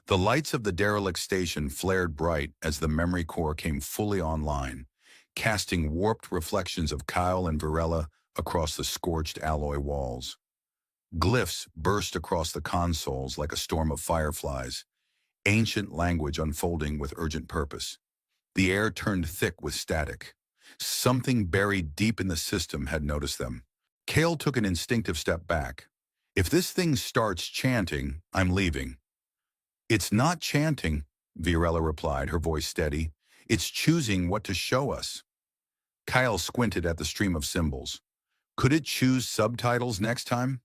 The lights of the derelict station flared bright as the memory core came fully online, casting warped reflections of Kyle and Virella across the scorched alloy walls. Glyphs burst across the consoles like a storm of fireflies, ancient language unfolding with urgent purpose. The air turned thick with static. Something buried deep in the system had noticed them. Kale took an instinctive step back. If this thing starts chanting, I'm leaving. It's not chanting, Virella replied, her voice steady. It's choosing what to show us. Kyle squinted at the stream of symbols. Could it choose subtitles next time?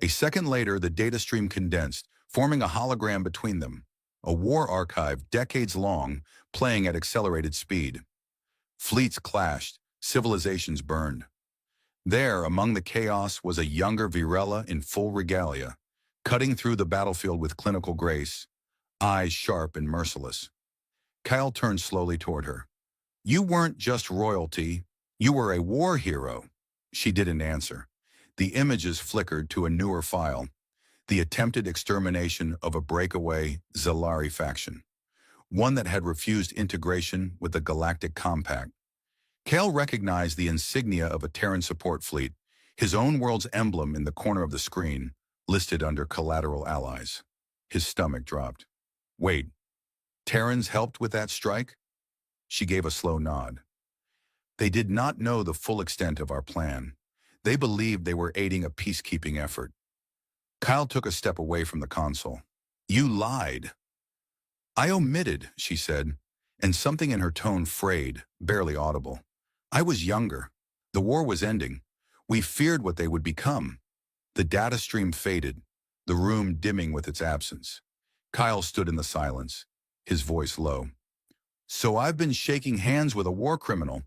A second later, the data stream condensed, forming a hologram between them. A war archive decades long, playing at accelerated speed. Fleets clashed, civilizations burned. There, among the chaos, was a younger Virella in full regalia, cutting through the battlefield with clinical grace, eyes sharp and merciless. Kyle turned slowly toward her. You weren't just royalty, you were a war hero. She didn't answer. The images flickered to a newer file, the attempted extermination of a breakaway Zilari faction, one that had refused integration with the Galactic Compact. Kale recognized the insignia of a Terran support fleet, his own world's emblem in the corner of the screen, listed under collateral allies. His stomach dropped. Wait, Terrans helped with that strike? She gave a slow nod. They did not know the full extent of our plan. They believed they were aiding a peacekeeping effort. Kyle took a step away from the console. You lied. I omitted, she said, and something in her tone frayed, barely audible. I was younger. The war was ending. We feared what they would become. The data stream faded, the room dimming with its absence. Kyle stood in the silence, his voice low. So I've been shaking hands with a war criminal.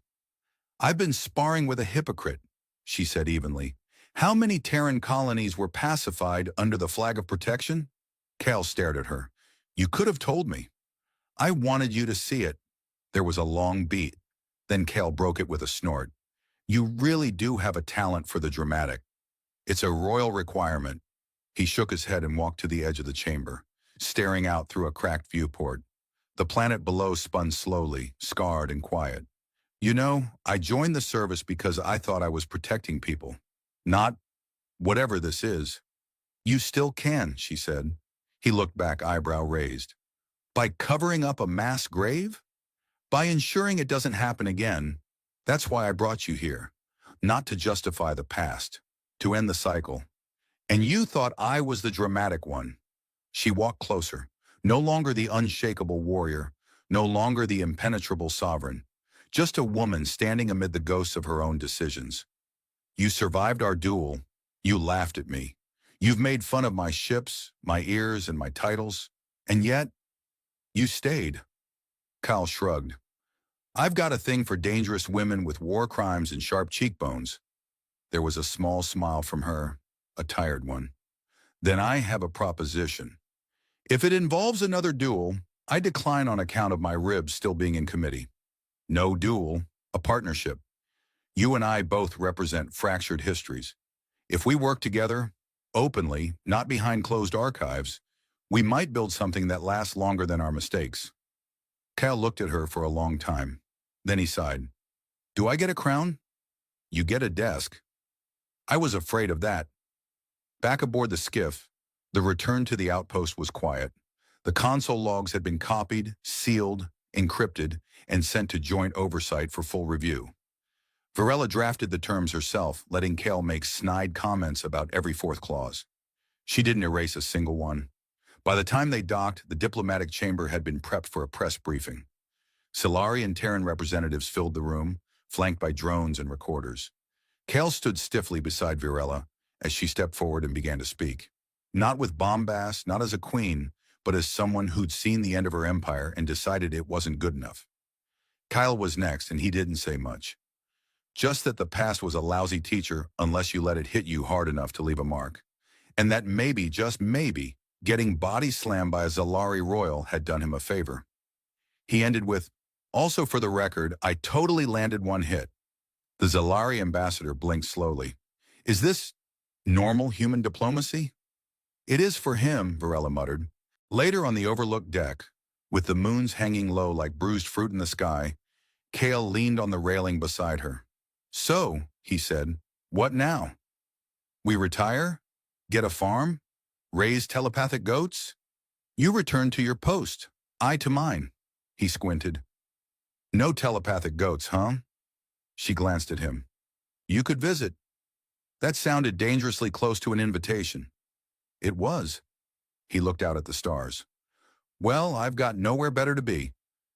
I've been sparring with a hypocrite, she said evenly. How many Terran colonies were pacified under the flag of protection? Kyle stared at her. You could have told me. I wanted you to see it. There was a long beat. Then Kale broke it with a snort. You really do have a talent for the dramatic. It's a royal requirement. He shook his head and walked to the edge of the chamber, staring out through a cracked viewport. The planet below spun slowly, scarred and quiet. You know, I joined the service because I thought I was protecting people. Not whatever this is. You still can, she said. He looked back, eyebrow raised. By covering up a mass grave? By ensuring it doesn't happen again. That's why I brought you here. Not to justify the past. To end the cycle. And you thought I was the dramatic one. She walked closer. No longer the unshakable warrior. No longer the impenetrable sovereign. Just a woman standing amid the ghosts of her own decisions. You survived our duel. You laughed at me. You've made fun of my ships, my ears, and my titles, and yet you stayed." Kyle shrugged. "I've got a thing for dangerous women with war crimes and sharp cheekbones." There was a small smile from her, a tired one. "Then I have a proposition. If it involves another duel, I decline on account of my ribs still being in committee. No duel, a partnership. You and I both represent fractured histories. If we work together, openly, not behind closed archives, we might build something that lasts longer than our mistakes." Cal looked at her for a long time. Then he sighed. "Do I get a crown?" "You get a desk." "I was afraid of that." Back aboard the skiff, the return to the outpost was quiet. The console logs had been copied, sealed, encrypted, and sent to joint oversight for full review. Varela drafted the terms herself, letting Kale make snide comments about every fourth clause. She didn't erase a single one. By the time they docked, the diplomatic chamber had been prepped for a press briefing. Solari and Terran representatives filled the room, flanked by drones and recorders. Kale stood stiffly beside Varela as she stepped forward and began to speak. Not with bombast, not as a queen, but as someone who'd seen the end of her empire and decided it wasn't good enough. Kyle was next, and he didn't say much. Just that the past was a lousy teacher unless you let it hit you hard enough to leave a mark. And that maybe, just maybe, getting body slammed by a Zalari Royal had done him a favor. He ended with, "Also for the record, I totally landed one hit." The Zalari ambassador blinked slowly. "Is this normal human diplomacy?" "It is for him," Varela muttered. Later on the overlooked deck, with the moons hanging low like bruised fruit in the sky, Kale leaned on the railing beside her. "So," he said, "what now? We retire? Get a farm? Raise telepathic goats? You return to your post, I to mine." He squinted. "No telepathic goats, huh?" She glanced at him. "You could visit." That sounded dangerously close to an invitation. It was. He looked out at the stars. "Well, I've got nowhere better to be,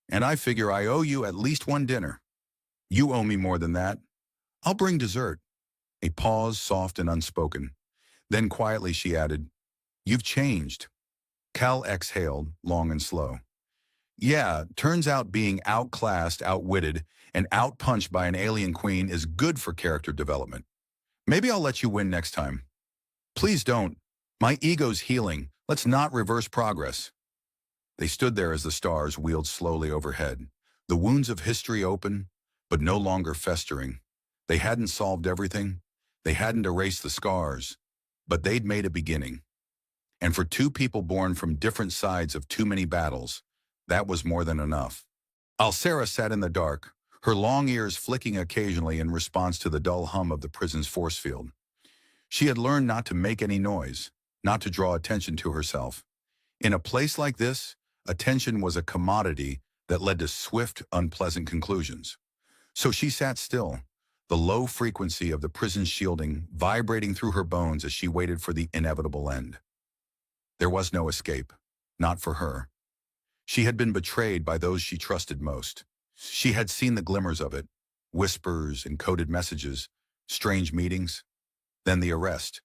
and I figure I owe you at least one dinner. You owe me more than that. I'll bring dessert." A pause, soft and unspoken. Then quietly she added, "You've changed." Cal exhaled, long and slow. "Yeah, turns out being outclassed, outwitted, and outpunched by an alien queen is good for character development. Maybe I'll let you win next time." "Please don't. My ego's healing. Let's not reverse progress." They stood there as the stars wheeled slowly overhead, the wounds of history open, but no longer festering. They hadn't solved everything. They hadn't erased the scars, but they'd made a beginning. And for two people born from different sides of too many battles, that was more than enough. Alcera sat in the dark, her long ears flicking occasionally in response to the dull hum of the prison's force field. She had learned not to make any noise, not to draw attention to herself. In a place like this, attention was a commodity that led to swift, unpleasant conclusions. So she sat still, the low frequency of the prison's shielding vibrating through her bones as she waited for the inevitable end. There was no escape, not for her. She had been betrayed by those she trusted most. She had seen the glimmers of it, whispers, encoded messages, strange meetings. Then the arrest,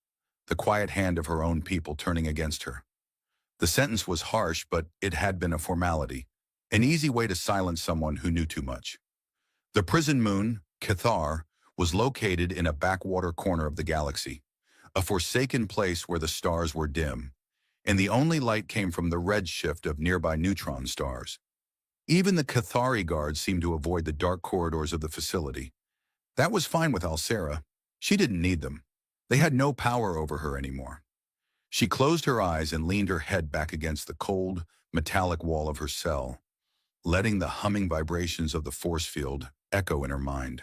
the quiet hand of her own people turning against her. The sentence was harsh, but it had been a formality, an easy way to silence someone who knew too much. The prison moon, Cathar, was located in a backwater corner of the galaxy, a forsaken place where the stars were dim, and the only light came from the redshift of nearby neutron stars. Even the Cathari guards seemed to avoid the dark corridors of the facility. That was fine with Alcera. She didn't need them. They had no power over her anymore. She closed her eyes and leaned her head back against the cold, metallic wall of her cell, letting the humming vibrations of the force field echo in her mind.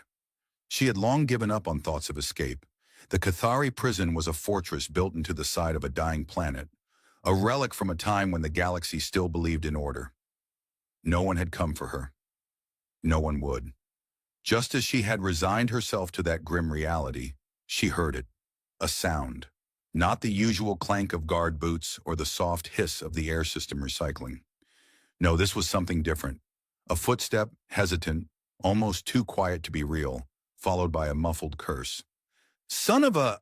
She had long given up on thoughts of escape. The Cathari prison was a fortress built into the side of a dying planet, a relic from a time when the galaxy still believed in order. No one had come for her. No one would. Just as she had resigned herself to that grim reality, she heard it, a sound. Not the usual clank of guard boots or the soft hiss of the air system recycling. No, this was something different. A footstep, hesitant, almost too quiet to be real, followed by a muffled curse. "Son of a..."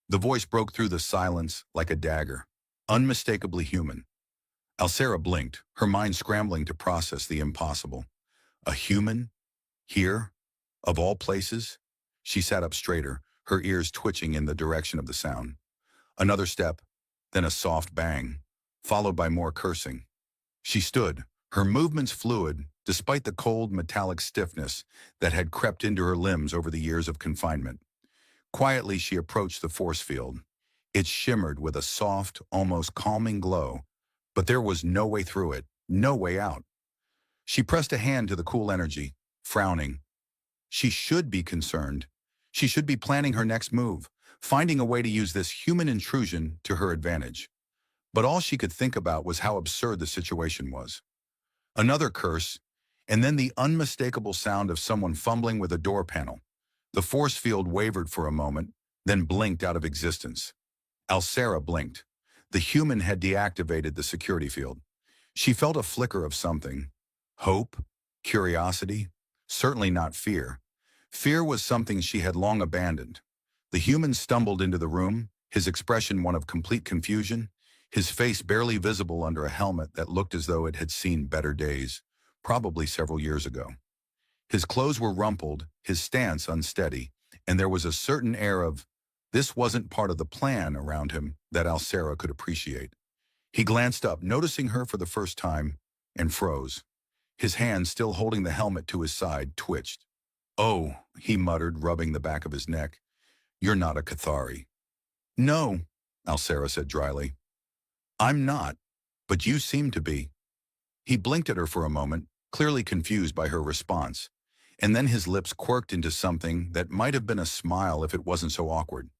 The voice broke through the silence like a dagger, unmistakably human. Alcera blinked, her mind scrambling to process the impossible. A human? Here? Of all places? She sat up straighter, her ears twitching in the direction of the sound. Another step, then a soft bang, followed by more cursing. She stood, her movements fluid, despite the cold metallic stiffness that had crept into her limbs over the years of confinement. Quietly, she approached the force field. It shimmered with a soft, almost calming glow, but there was no way through it, no way out. She pressed a hand to the cool energy, frowning. She should be concerned. She should be planning her next move, finding a way to use this human intrusion to her advantage. But all she could think about was how absurd the situation was. Another curse, and then the unmistakable sound of someone fumbling with a door panel. The force field wavered for a moment, then blinked out of existence. Alcera blinked. The human had deactivated the security field. She felt a flicker of something. Hope? Curiosity? Certainly not fear. Fear was something she had long abandoned. The human stumbled into the room, his expression one of complete confusion, his face barely visible under a helmet that looked as though it had seen better days, probably several years ago. His clothes were rumpled, his stance unsteady, and there was a certain air of, this wasn't part of the plan around him that Alcera could appreciate. He glanced up, noticing her for the first time, and froze. His hand, still holding the helmet to his side, twitched. "Oh," he muttered, rubbing the back of his neck. "You're not a Cathari." "No," Alcera said dryly. "I'm not, but you seem to be." He blinked at her for a moment, clearly confused by her response, and then his lips quirked into something that might have been a smile if it wasn't so awkward.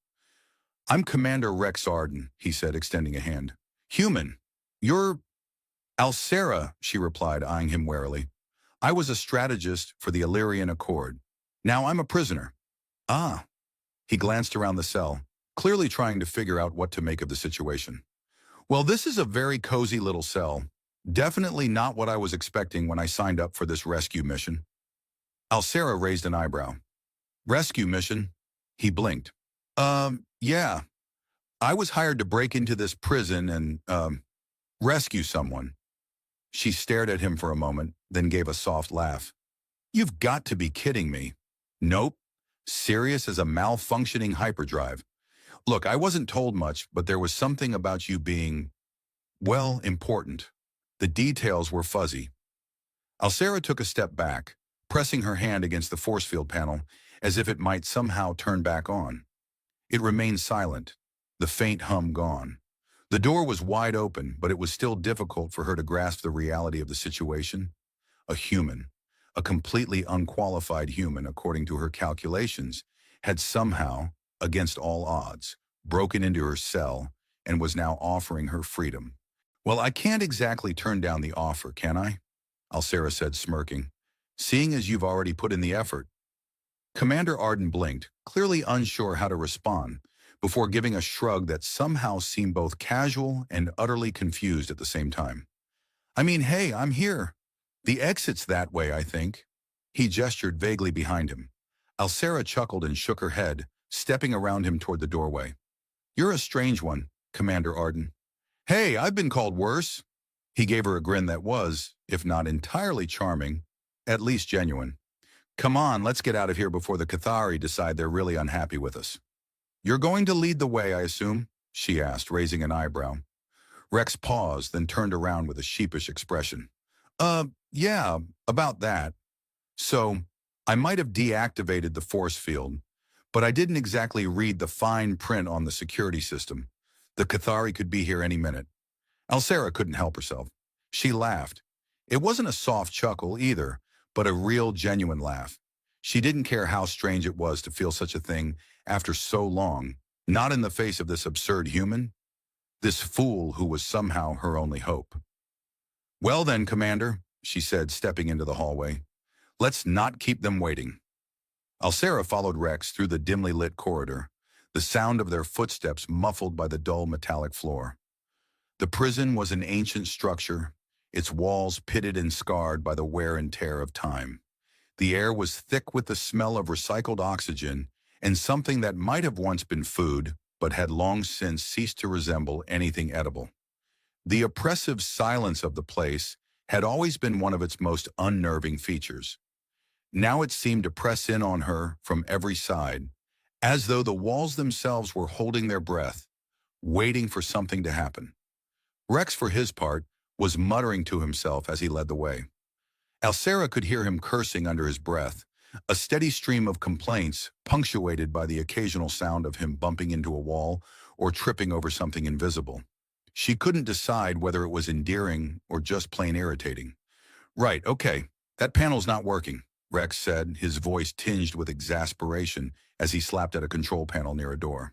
"I'm Commander Rex Arden," he said, extending a hand. "Human. You're—" "Alcera," she replied, eyeing him warily. "I was a strategist for the Illyrian Accord. Now I'm a prisoner." "Ah." He glanced around the cell, clearly trying to figure out what to make of the situation. "Well, this is a very cozy little cell. Definitely not what I was expecting when I signed up for this rescue mission." Alcera raised an eyebrow. "Rescue mission?" He blinked. Yeah. I was hired to break into this prison and, rescue someone." She stared at him for a moment, then gave a soft laugh. "You've got to be kidding me." "Nope. Serious as a malfunctioning hyperdrive. Look, I wasn't told much, but there was something about you being, well, important. The details were fuzzy." Alcera took a step back, pressing her hand against the force field panel as if it might somehow turn back on. It remained silent, the faint hum gone. The door was wide open, but it was still difficult for her to grasp the reality of the situation. A human, a completely unqualified human according to her calculations, had somehow, against all odds, broken into her cell and was now offering her freedom. "Well, I can't exactly turn down the offer, can I?" Alcera said, smirking. "Seeing as you've already put in the effort." Commander Arden blinked, clearly unsure how to respond, before giving a shrug that somehow seemed both casual and utterly confused at the same time. "I mean, hey, I'm here. The exit's that way, I think." He gestured vaguely behind him. Alcera chuckled and shook her head, stepping around him toward the doorway. "You're a strange one, Commander Arden." "Hey, I've been called worse." He gave her a grin that was, if not entirely charming, at least genuine. "Come on, let's get out of here before the Cathari decide they're really unhappy with us." "You're going to lead the way, I assume?" she asked, raising an eyebrow. Rex paused, then turned around with a sheepish expression. Yeah, about that. So, I might have deactivated the force field, but I didn't exactly read the fine print on the security system. The Cathari could be here any minute." Alcera couldn't help herself. She laughed. It wasn't a soft chuckle either, but a real, genuine laugh. She didn't care how strange it was to feel such a thing after so long, not in the face of this absurd human, this fool who was somehow her only hope. "Well then, Commander," she said, stepping into the hallway. "Let's not keep them waiting." Alcera followed Rex through the dimly lit corridor, the sound of their footsteps muffled by the dull metallic floor. The prison was an ancient structure, its walls pitted and scarred by the wear and tear of time. The air was thick with the smell of recycled oxygen and something that might have once been food, but had long since ceased to resemble anything edible. The oppressive silence of the place had always been one of its most unnerving features. Now it seemed to press in on her from every side, as though the walls themselves were holding their breath, waiting for something to happen. Rex, for his part, was muttering to himself as he led the way. Alcera could hear him cursing under his breath, a steady stream of complaints punctuated by the occasional sound of him bumping into a wall or tripping over something invisible. She couldn't decide whether it was endearing or just plain irritating. "Right, okay, that panel's not working," Rex said, his voice tinged with exasperation as he slapped at a control panel near a door.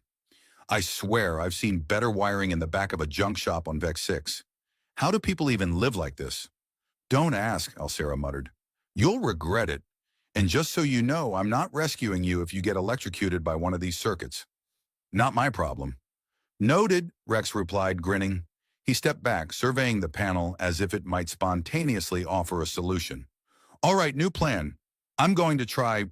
"I swear I've seen better wiring in the back of a junk shop on Vex 6. How do people even live like this?" "Don't ask," Alcera muttered. "You'll regret it. And just so you know, I'm not rescuing you if you get electrocuted by one of these circuits. Not my problem." "Noted," Rex replied, grinning. He stepped back, surveying the panel as if it might spontaneously offer a solution. "All right, new plan. I'm going to try—"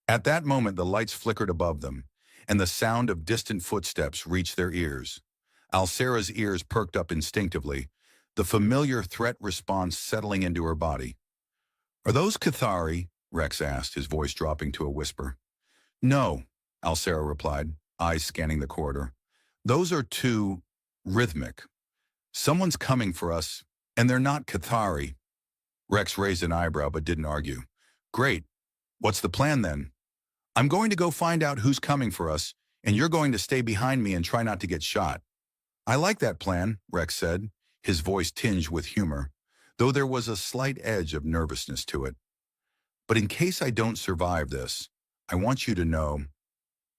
At that moment, the lights flickered above them, and the sound of distant footsteps reached their ears. Alcera's ears perked up instinctively, the familiar threat response settling into her body. "Are those Cathari?" Rex asked, his voice dropping to a whisper. "No," Alcera replied, eyes scanning the corridor. "Those are too rhythmic. Someone's coming for us, and they're not Cathari." Rex raised an eyebrow but didn't argue. "Great. What's the plan then?" "I'm going to go find out who's coming for us, and you're going to stay behind me and try not to get shot." "I like that plan," Rex said, his voice tinged with humor, though there was a slight edge of nervousness to it. "But in case I don't survive this, I want you to know—"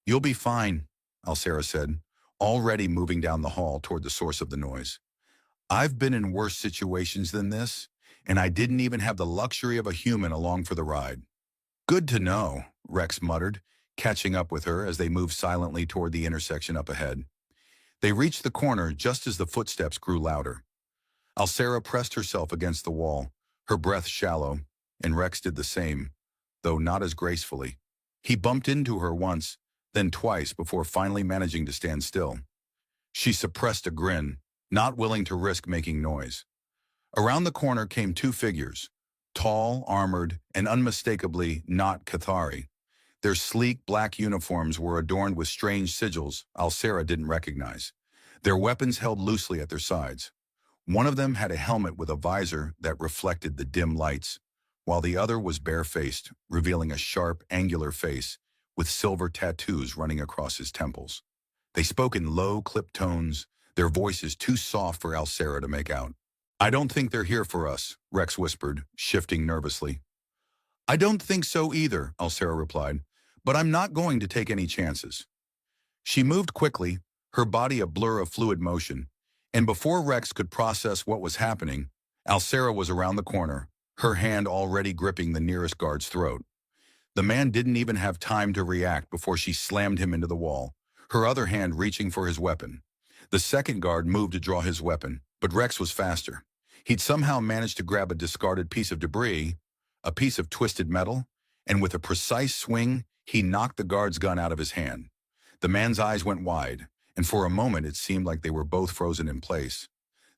"You'll be fine," Alcera said, already moving down the hall toward the source of the noise. "I've been in worse situations than this, and I didn't even have the luxury of a human along for the ride." "Good to know," Rex muttered, catching up with her as they moved silently toward the intersection up ahead. They reached the corner just as the footsteps grew louder. Alcera pressed herself against the wall, her breath shallow, and Rex did the same, though not as gracefully. He bumped into her once, then twice before finally managing to stand still. She suppressed a grin, not willing to risk making noise. Around the corner came two figures, tall, armored, and unmistakably not Cathari. Their sleek black uniforms were adorned with strange sigils Alcera didn't recognize. Their weapons held loosely at their sides. One of them had a helmet with a visor that reflected the dim lights, while the other was barefaced, revealing a sharp, angular face with silver tattoos running across his temples. They spoke in low, clipped tones, their voices too soft for Alcera to make out. "I don't think they're here for us," Rex whispered, shifting nervously. "I don't think so either," Alcera replied, "but I'm not going to take any chances." She moved quickly, her body a blur of fluid motion, and before Rex could process what was happening, Alcera was around the corner, her hand already gripping the nearest guard's throat. The man didn't even have time to react before she slammed him into the wall, her other hand reaching for his weapon. The second guard moved to draw his weapon, but Rex was faster. He'd somehow managed to grab a discarded piece of debris, a piece of twisted metal, and with a precise swing, he knocked the guard's gun out of his hand. The man's eyes went wide, and for a moment it seemed like they were both frozen in place.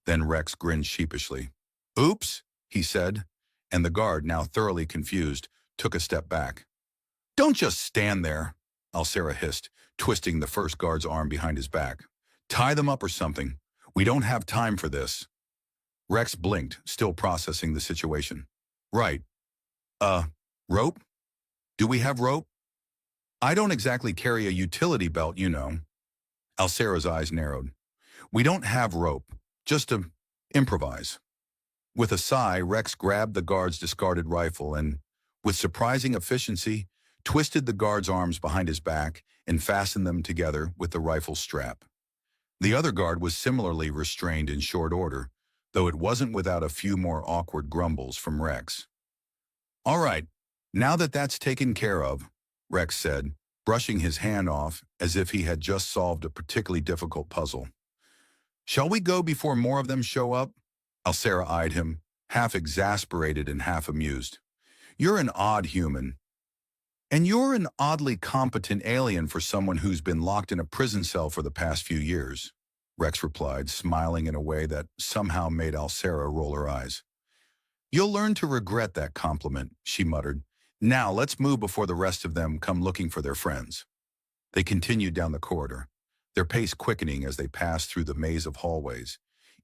Then Rex grinned sheepishly. "Oops," he said, and the guard, now thoroughly confused, took a step back. "Don't just stand there," Alcera hissed, twisting the first guard's arm behind his back. "Tie them up or something. We don't have time for this." Rex blinked, still processing the situation. "Right. Rope? Do we have rope?" "I don't exactly carry a utility belt, you know." Alcera's eyes narrowed. "We don't have rope. Just to improvise." With a sigh, Rex grabbed the guard's discarded rifle and, with surprising efficiency, twisted the guard's arms behind his back and fastened them together with the rifle's strap. The other guard was similarly restrained in short order, though it wasn't without a few more awkward grumbles from Rex. "All right, now that that's taken care of," Rex said, brushing his hand off as if he had just solved a particularly difficult puzzle. "Shall we go before more of them show up?" Alcera eyed him, half exasperated and half amused. "You're an odd human." And you're an oddly competent alien for someone who's been locked in a prison cell for the past few years, Rex replied, smiling in a way that somehow made Alcera roll her eyes. You'll learn to regret that compliment, she muttered. Now let's move before the rest of them come looking for their friends. They continued down the corridor, their pace quickening as they passed through the maze of hallways,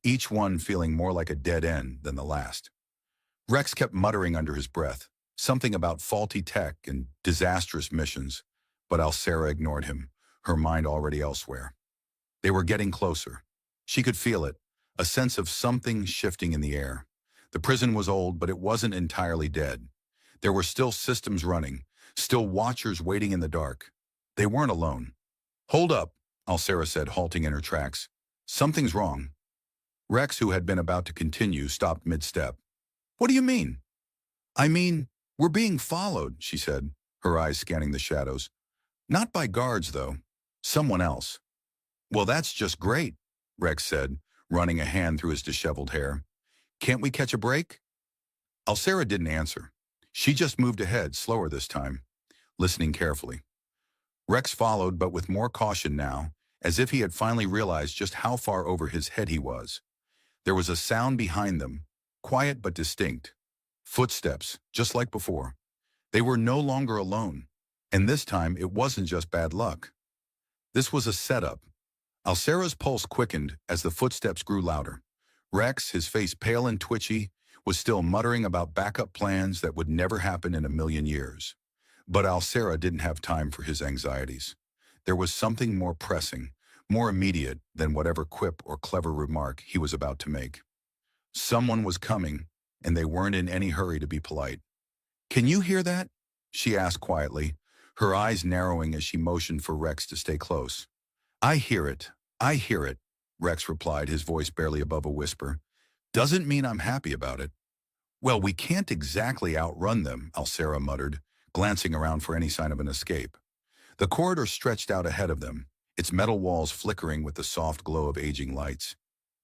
each one feeling more like a dead end than the last. Rex kept muttering under his breath, something about faulty tech and disastrous missions, but Alcera ignored him, her mind already elsewhere. They were getting closer. She could feel it, a sense of something shifting in the air. The prison was old, but it wasn't entirely dead. There were still systems running, still watchers waiting in the dark. They weren't alone. Hold up, Alcera said, halting in her tracks. Something's wrong. Rex, who had been about to continue, stopped mid-step. What do you mean? I mean, we're being followed, she said, her eyes scanning the shadows. Not by guards, though. Someone else. Well, that's just great, Rex said, running a hand through his disheveled hair. Can't we catch a break? Alcera didn't answer. She just moved ahead, slower this time, listening carefully. Rex followed, but with more caution now, as if he had finally realized just how far over his head he was. There was a sound behind them, quiet but distinct. Footsteps, just like before. They were no longer alone, and this time it wasn't just bad luck. This was a setup. Alcera's pulse quickened as the footsteps grew louder. Rex, his face pale and twitchy, was still muttering about backup plans that would never happen in a million years. But Alcera didn't have time for his anxieties. There was something more pressing, more immediate than whatever quip or clever remark he was about to make. Someone was coming, and they weren't in any hurry to be polite. Can you hear that? She asked quietly, her eyes narrowing as she motioned for Rex to stay close. I hear it, Rex replied, his voice barely above a whisper. Doesn't mean I'm happy about it. Well, we can't exactly outrun them, Alcera muttered, glancing around for any sign of an escape. The corridor stretched out ahead of them, its metal walls flickering with the soft glow of aging lights.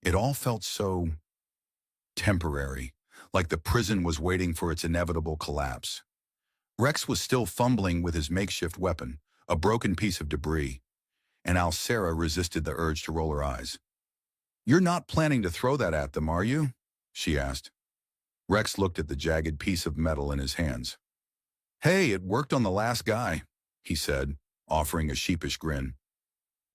It all felt so temporary, like the prison was waiting for its inevitable collapse. Rex was still fumbling with his makeshift weapon, a broken piece of debris, and Alcera resisted the urge to roll her eyes. You're not planning to throw that at them, are you? She asked. Rex looked at the jagged piece of metal in his hands. Hey, it worked on the last guy, he said, offering a sheepish grin.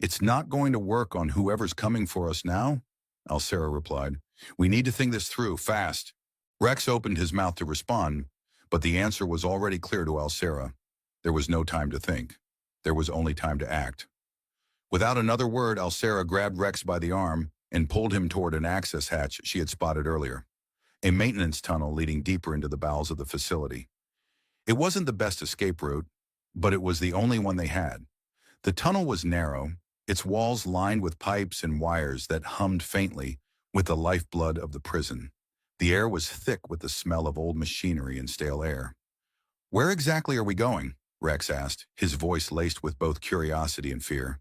It's not going to work on whoever's coming for us now, Alcera replied. We need to think this through, fast. Rex opened his mouth to respond, but the answer was already clear to Alcera. There was no time to think. There was only time to act. Without another word, Alcera grabbed Rex by the arm and pulled him toward an access hatch she had spotted earlier, a maintenance tunnel leading deeper into the bowels of the facility. It wasn't the best escape route, but it was the only one they had. The tunnel was narrow, its walls lined with pipes and wires that hummed faintly with the lifeblood of the prison. The air was thick with the smell of old machinery and stale air. Where exactly are we going? Rex asked, his voice laced with both curiosity and fear.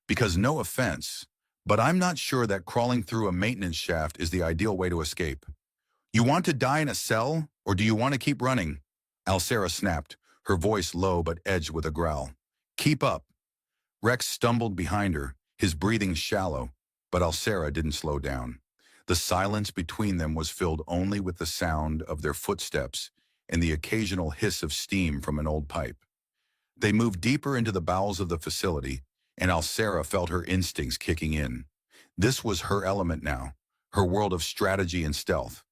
Because no offense, but I'm not sure that crawling through a maintenance shaft is the ideal way to escape. You want to die in a cell, or do you want to keep running? Alcera snapped, her voice low but edged with a growl. Keep up. Rex stumbled behind her, his breathing shallow, but Alcera didn't slow down. The silence between them was filled only with the sound of their footsteps and the occasional hiss of steam from an old pipe. They moved deeper into the bowels of the facility, and Alcera felt her instincts kicking in. This was her element now, her world of strategy and stealth.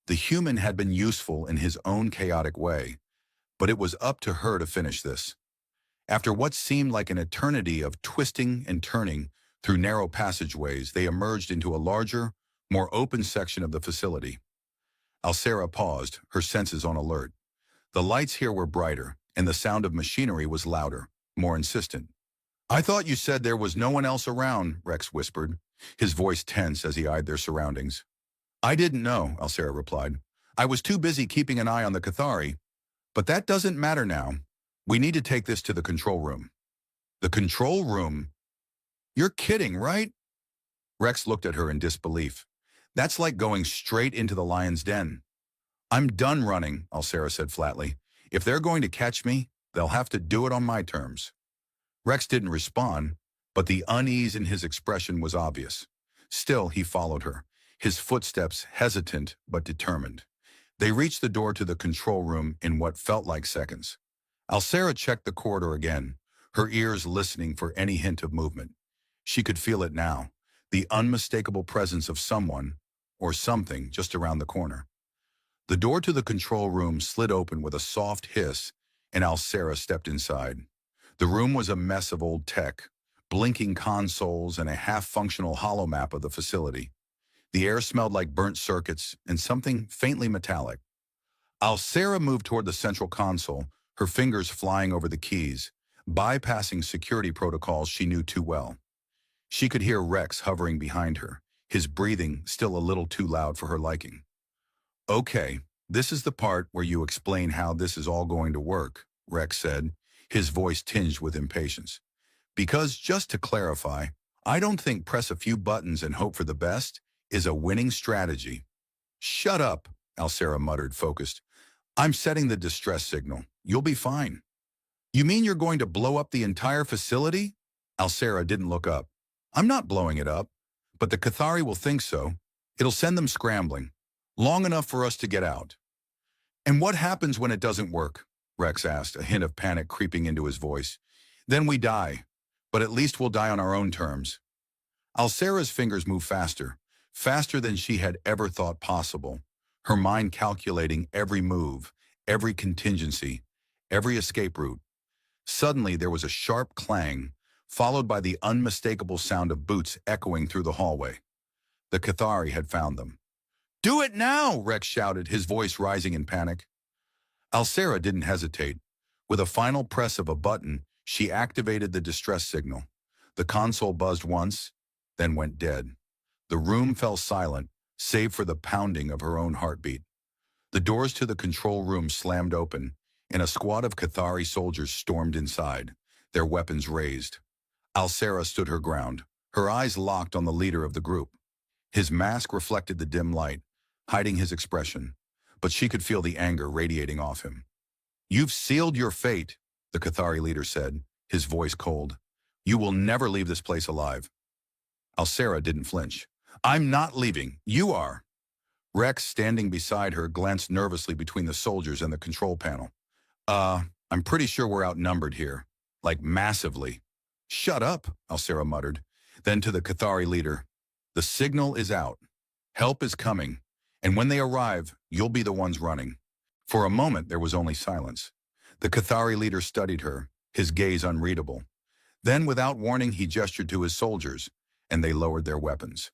The human had been useful in his own chaotic way, but it was up to her to finish this. After what seemed like an eternity of twisting and turning through narrow passageways, they emerged into a larger, more open section of the facility. Alcera paused, her senses on alert. The lights here were brighter, and the sound of machinery was louder, more insistent. I thought you said there was no one else around, Rex whispered, his voice tense as he eyed their surroundings. I didn't know, Alcera replied. I was too busy keeping an eye on the Cathari. But that doesn't matter now. We need to take this to the control room. The control room? You're kidding, right? Rex looked at her in disbelief. That's like going straight into the lion's den. I'm done running, Alcera said flatly. If they're going to catch me, They'll have to do it on my terms. Rex didn't respond, but the unease in his expression was obvious. Still, he followed her, his footsteps hesitant but determined. They reached the door to the control room in what felt like seconds. Alcera checked the corridor again, her ears listening for any hint of movement. She could feel it now, the unmistakable presence of someone or something just around the corner. The door to the control room slid open with a soft hiss, and Alcera stepped inside. The room was a mess of old tech, blinking consoles and a half-functional holomap of the facility. The air smelled like burnt circuits and something faintly metallic. Alcera moved toward the central console, her fingers flying over the keys, bypassing security protocols she knew too well. She could hear Rex hovering behind her, his breathing still a little too loud for her liking. "Okay, this is the part where you explain how this is all going to work," Rex said, his voice tinged with impatience. "Because, just to clarify, I don't think press a few buttons and hope for the best is a winning strategy." "Shut up," Alcera muttered, focused. "I'm setting the distress signal. You'll be fine." "You mean you're going to blow up the entire facility?" Alcera didn't look up. "I'm not blowing it up, but the Cathari will think so. It'll send them scrambling, long enough for us to get out." "And what happens when it doesn't work?" Rex asked, a hint of panic creeping into his voice. "Then we die, but at least we'll die on our own terms." Alcera's fingers moved faster, faster than she had ever thought possible, her mind calculating every move, every contingency, every escape route. Suddenly there was a sharp clang, followed by the unmistakable sound of boots echoing through the hallway. The Cathari had found them. "Do it now!" Rex shouted, his voice rising in panic. Alcera didn't hesitate. With a final press of a button, she activated the distress signal. The console buzzed once, then went dead. The room fell silent, save for the pounding of her own heartbeat. The doors to the control room slammed open, and a squad of Cathari soldiers stormed inside, their weapons raised. Alcera stood her ground, her eyes locked on the leader of the group. His mask reflected the dim light, hiding his expression, but she could feel the anger radiating off him. "You've sealed your fate," the Cathari leader said, his voice cold. "You will never leave this place alive." Alcera didn't flinch. "I'm not leaving. You are." Rex, standing beside her, glanced nervously between the soldiers and the control panel. I'm pretty sure we're outnumbered here. Like, massively." "Shut up," Alcera muttered. Then to the Cathari leader, "The signal is out. Help is coming. And when they arrive, you'll be the ones running." For a moment, there was only silence. The Cathari leader studied her, his gaze unreadable. Then, without warning, he gestured to his soldiers, and they lowered their weapons.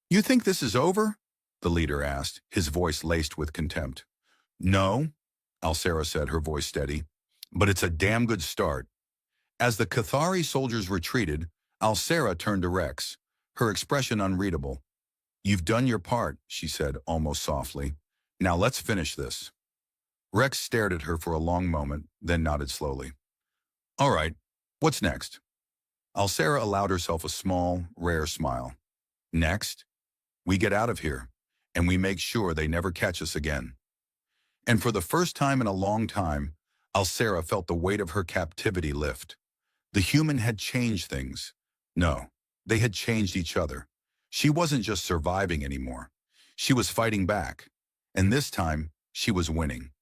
"You think this is over?" the leader asked, his voice laced with contempt. "No," Alcera said, her voice steady, "but it's a damn good start." As the Cathari soldiers retreated, Alcera turned to Rex, her expression unreadable. "You've done your part," she said, almost softly. "Now let's finish this." Rex stared at her for a long moment, then nodded slowly. "All right, what's next?" Alcera allowed herself a small, rare smile. "Next, we get out of here, and we make sure they never catch us again." And for the first time in a long time, Alcera felt the weight of her captivity lift. The human had changed things. No, they had changed each other. She wasn't just surviving anymore. She was fighting back. And this time, she was winning.